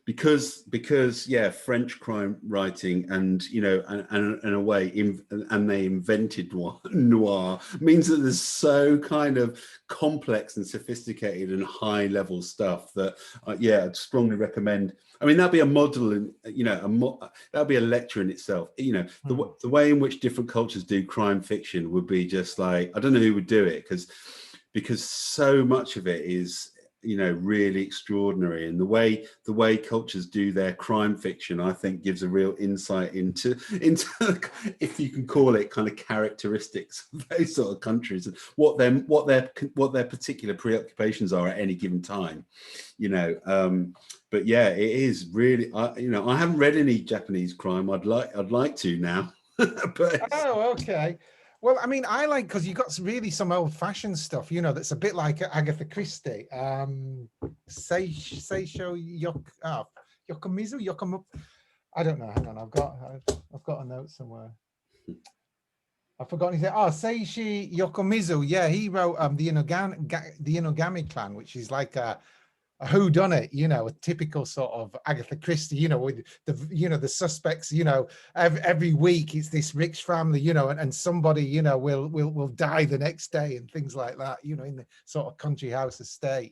because yeah, French crime writing and and in a way and they invented noir means that there's so kind of complex and sophisticated and high level stuff that yeah, I'd strongly recommend. I mean, that'd be a model, and that'd be a lecture in itself. The way in which different cultures do crime fiction would be just like, I don't know who would do it, because so much of it is really extraordinary, and the way cultures do their crime fiction, I think, gives a real insight into if you can call it, kind of characteristics of those sort of countries and what their particular preoccupations are at any given time. But yeah, it is really, I haven't read any Japanese crime. I'd like to now. But oh, okay. Well, I mean, I like, because you got really some old-fashioned stuff, that's a bit like Agatha Christie. Seisho Yokomizu. I don't know. Hang on, I've got a note somewhere. I've forgotten his name. Oh, Seishi Yokomizu. Yeah, he wrote the Inogami Clan, which is like a whodunit, a typical sort of Agatha Christie, with the suspects, every week it's this rich family, and somebody, will die the next day and things like that, in the sort of country house estate,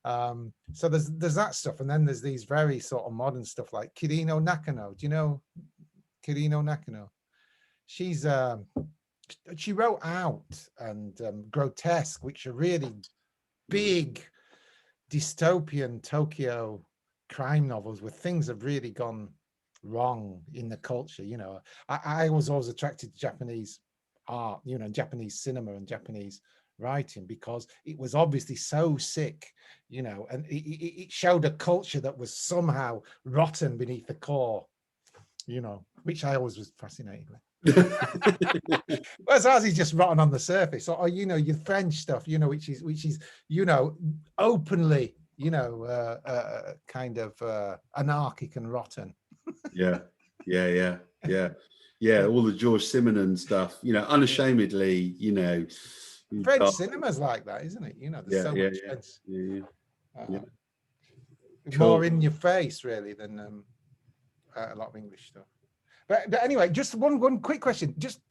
so there's that stuff. And then there's these very sort of modern stuff like Kirino Nakano. Do you know Kirino Nakano? She wrote Out and Grotesque, which are really big dystopian Tokyo crime novels where things have really gone wrong in the culture. I was always attracted to Japanese art, Japanese cinema and Japanese writing, because it was obviously so sick, and it showed a culture that was somehow rotten beneath the core, which I always was fascinated with. Whereas ours is just rotten on the surface, or your French stuff, which is openly kind of anarchic and rotten. yeah all the George Simenon stuff, unashamedly, French cinema's like that, isn't it? There's so much French, more in your face really than a lot of English stuff. But anyway, just one quick question, just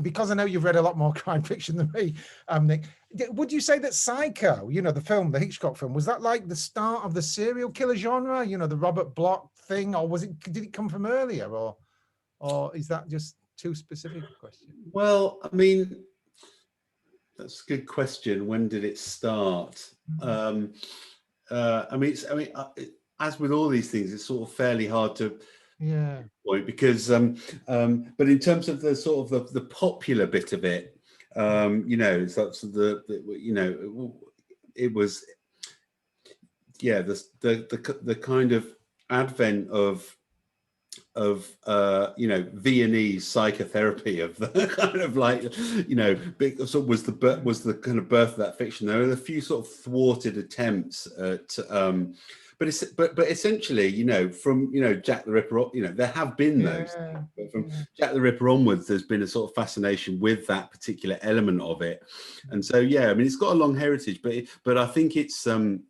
because I know you've read a lot more crime fiction than me, Nick. Would you say that Psycho, the film, the Hitchcock film, was that like the start of the serial killer genre? The Robert Bloch thing, or did it come from earlier, or is that just too specific a question? Well, I mean, that's a good question. When did it start? As with all these things, it's sort of fairly hard to. Yeah. Because but in terms of the sort of the popular bit of it, it's that's it was, yeah, the kind of advent of Viennese psychotherapy of the kind of like, so was the kind of birth of that fiction. There were a few sort of thwarted attempts at but essentially, from Jack the Ripper, there have been those. But from Jack the Ripper onwards, there's been a sort of fascination with that particular element of it, and so yeah, I mean, it's got a long heritage, but I think it's and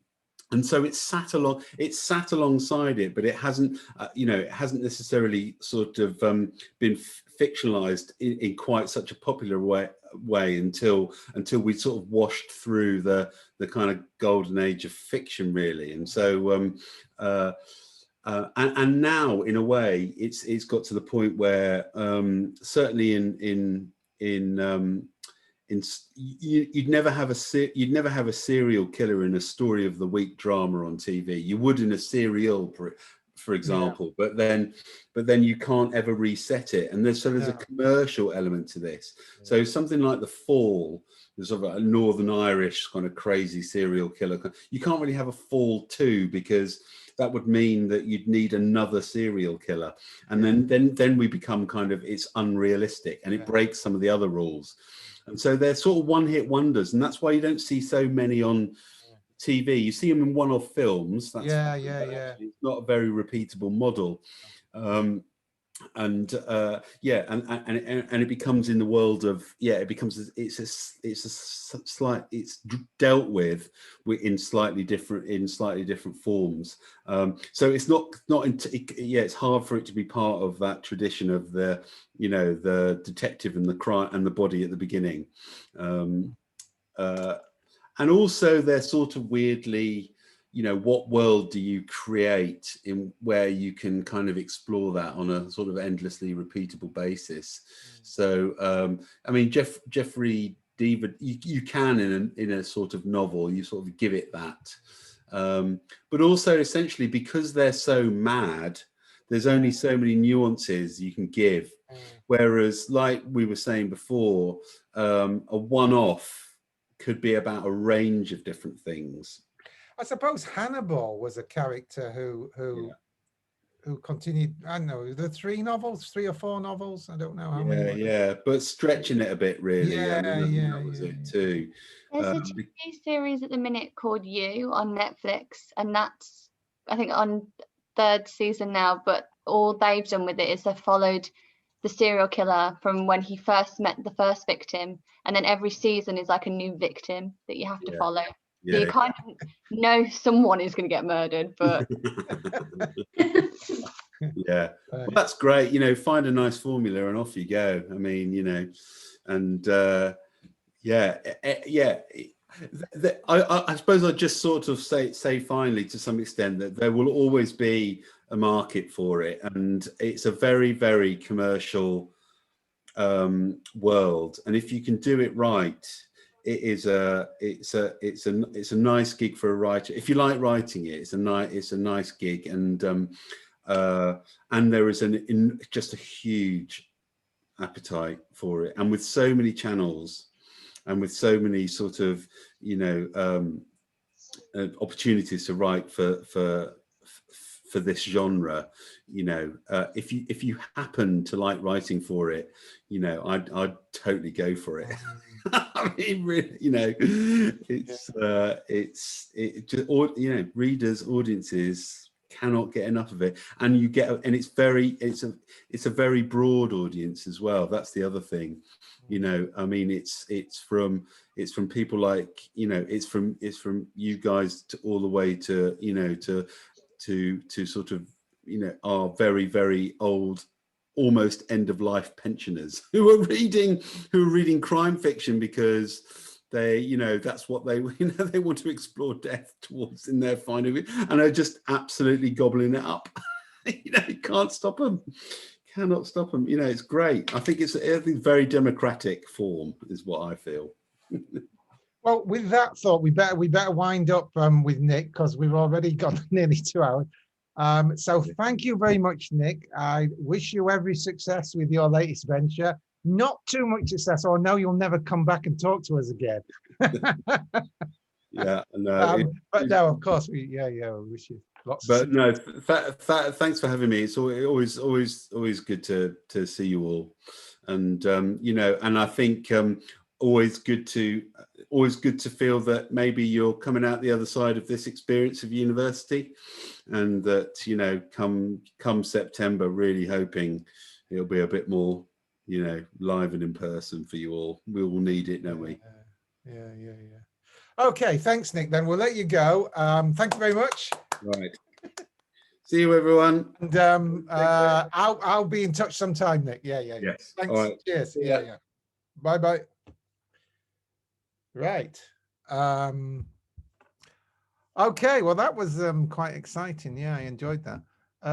so it's sat alongside it, but it hasn't it hasn't necessarily sort of been fictionalized in quite such a popular way until we sort of washed through the kind of golden age of fiction, really. And so and now, in a way, it's got to the point where certainly you'd never have a serial killer in a story of the week drama on TV. You would in a serial, for example, but then you can't ever reset it. And there's a commercial element to this. So something like The Fall, there's sort of a Northern Irish kind of crazy serial killer. You can't really have a Fall 2, because that would mean that you'd need another serial killer, and then we become kind of, it's unrealistic, and it breaks some of the other rules. And so they're sort of one-hit wonders, and that's why you don't see so many on TV. You see them in one-off films. That's It's not a very repeatable model. yeah, and it becomes in the world of, yeah, it becomes, it's dealt with in slightly different forms. So it's yeah, it's hard for it to be part of that tradition of the, you know, the detective and the crime and the body at the beginning. And also they're sort of weirdly, you know, what world do you create in where you can kind of explore that on a sort of endlessly repeatable basis? So I mean, Jeffrey Deaver, you can in a sort of novel, you sort of give it that, but also essentially because they're so mad, there's only so many nuances you can give, whereas like we were saying before, a one-off could be about a range of different things. I suppose Hannibal was a character who continued. I don't know, the 3 or 4 novels. I don't know how many. Yeah, but stretching it a bit, really. Yeah, that was it too. There's a TV series at the minute called You on Netflix, and that's, I think, on 3rd season now. But all they've done with it is they've followed the serial killer from when he first met the first victim, and then every season is like a new victim that you have to follow. So you kind of know someone is going to get murdered, but yeah, well, that's great. You know, find a nice formula and off you go. I mean, you know, and I suppose I'd just sort of say finally, to some extent, that there will always be a market for it, and it's a very, very commercial world, and if you can do it right, it's a nice gig for a writer. If you like writing it, it's a nice gig, and there is just a huge appetite for it, and with so many channels and with so many sort of, you know, opportunities to write for this genre, you know, if you happen to like writing for it, you know, I'd totally go for it. I mean, really, you know, it's just, you know, readers, audiences cannot get enough of it, and it's a very broad audience as well. That's the other thing, you know. I mean, it's from people like, you know, it's from you guys all the way to, you know, to sort of, you know, our very, very old, almost end of life pensioners who are reading crime fiction because they, you know, that's what they, you know, they want to explore death towards in their final, and are just absolutely gobbling it up. You know, you can't stop them, cannot stop them. You know, it's great. I think it's very democratic form is what I feel. Well, with that thought, we better wind up with Nick, because we've already gone nearly 2 hours. So thank you very much, Nick. I wish you every success with your latest venture. Not too much success, or no, you'll never come back and talk to us again. Yeah, no. But no, of course, we wish you lots. But no, thanks for having me. It's always good to see you all, and you know, and I think always good to feel that maybe you're coming out the other side of this experience of university, and that, you know, come September, really hoping it'll be a bit more, you know, live and in person for you all. We will need it, don't we? Yeah. Okay, thanks, Nick. Then we'll let you go. Thank you very much. Right. See you, everyone. And I'll be in touch sometime, Nick. Yeah. Yes. Thanks. All right. Cheers. Yeah. Bye. Right. Okay, well, that was quite exciting. Yeah, I enjoyed that.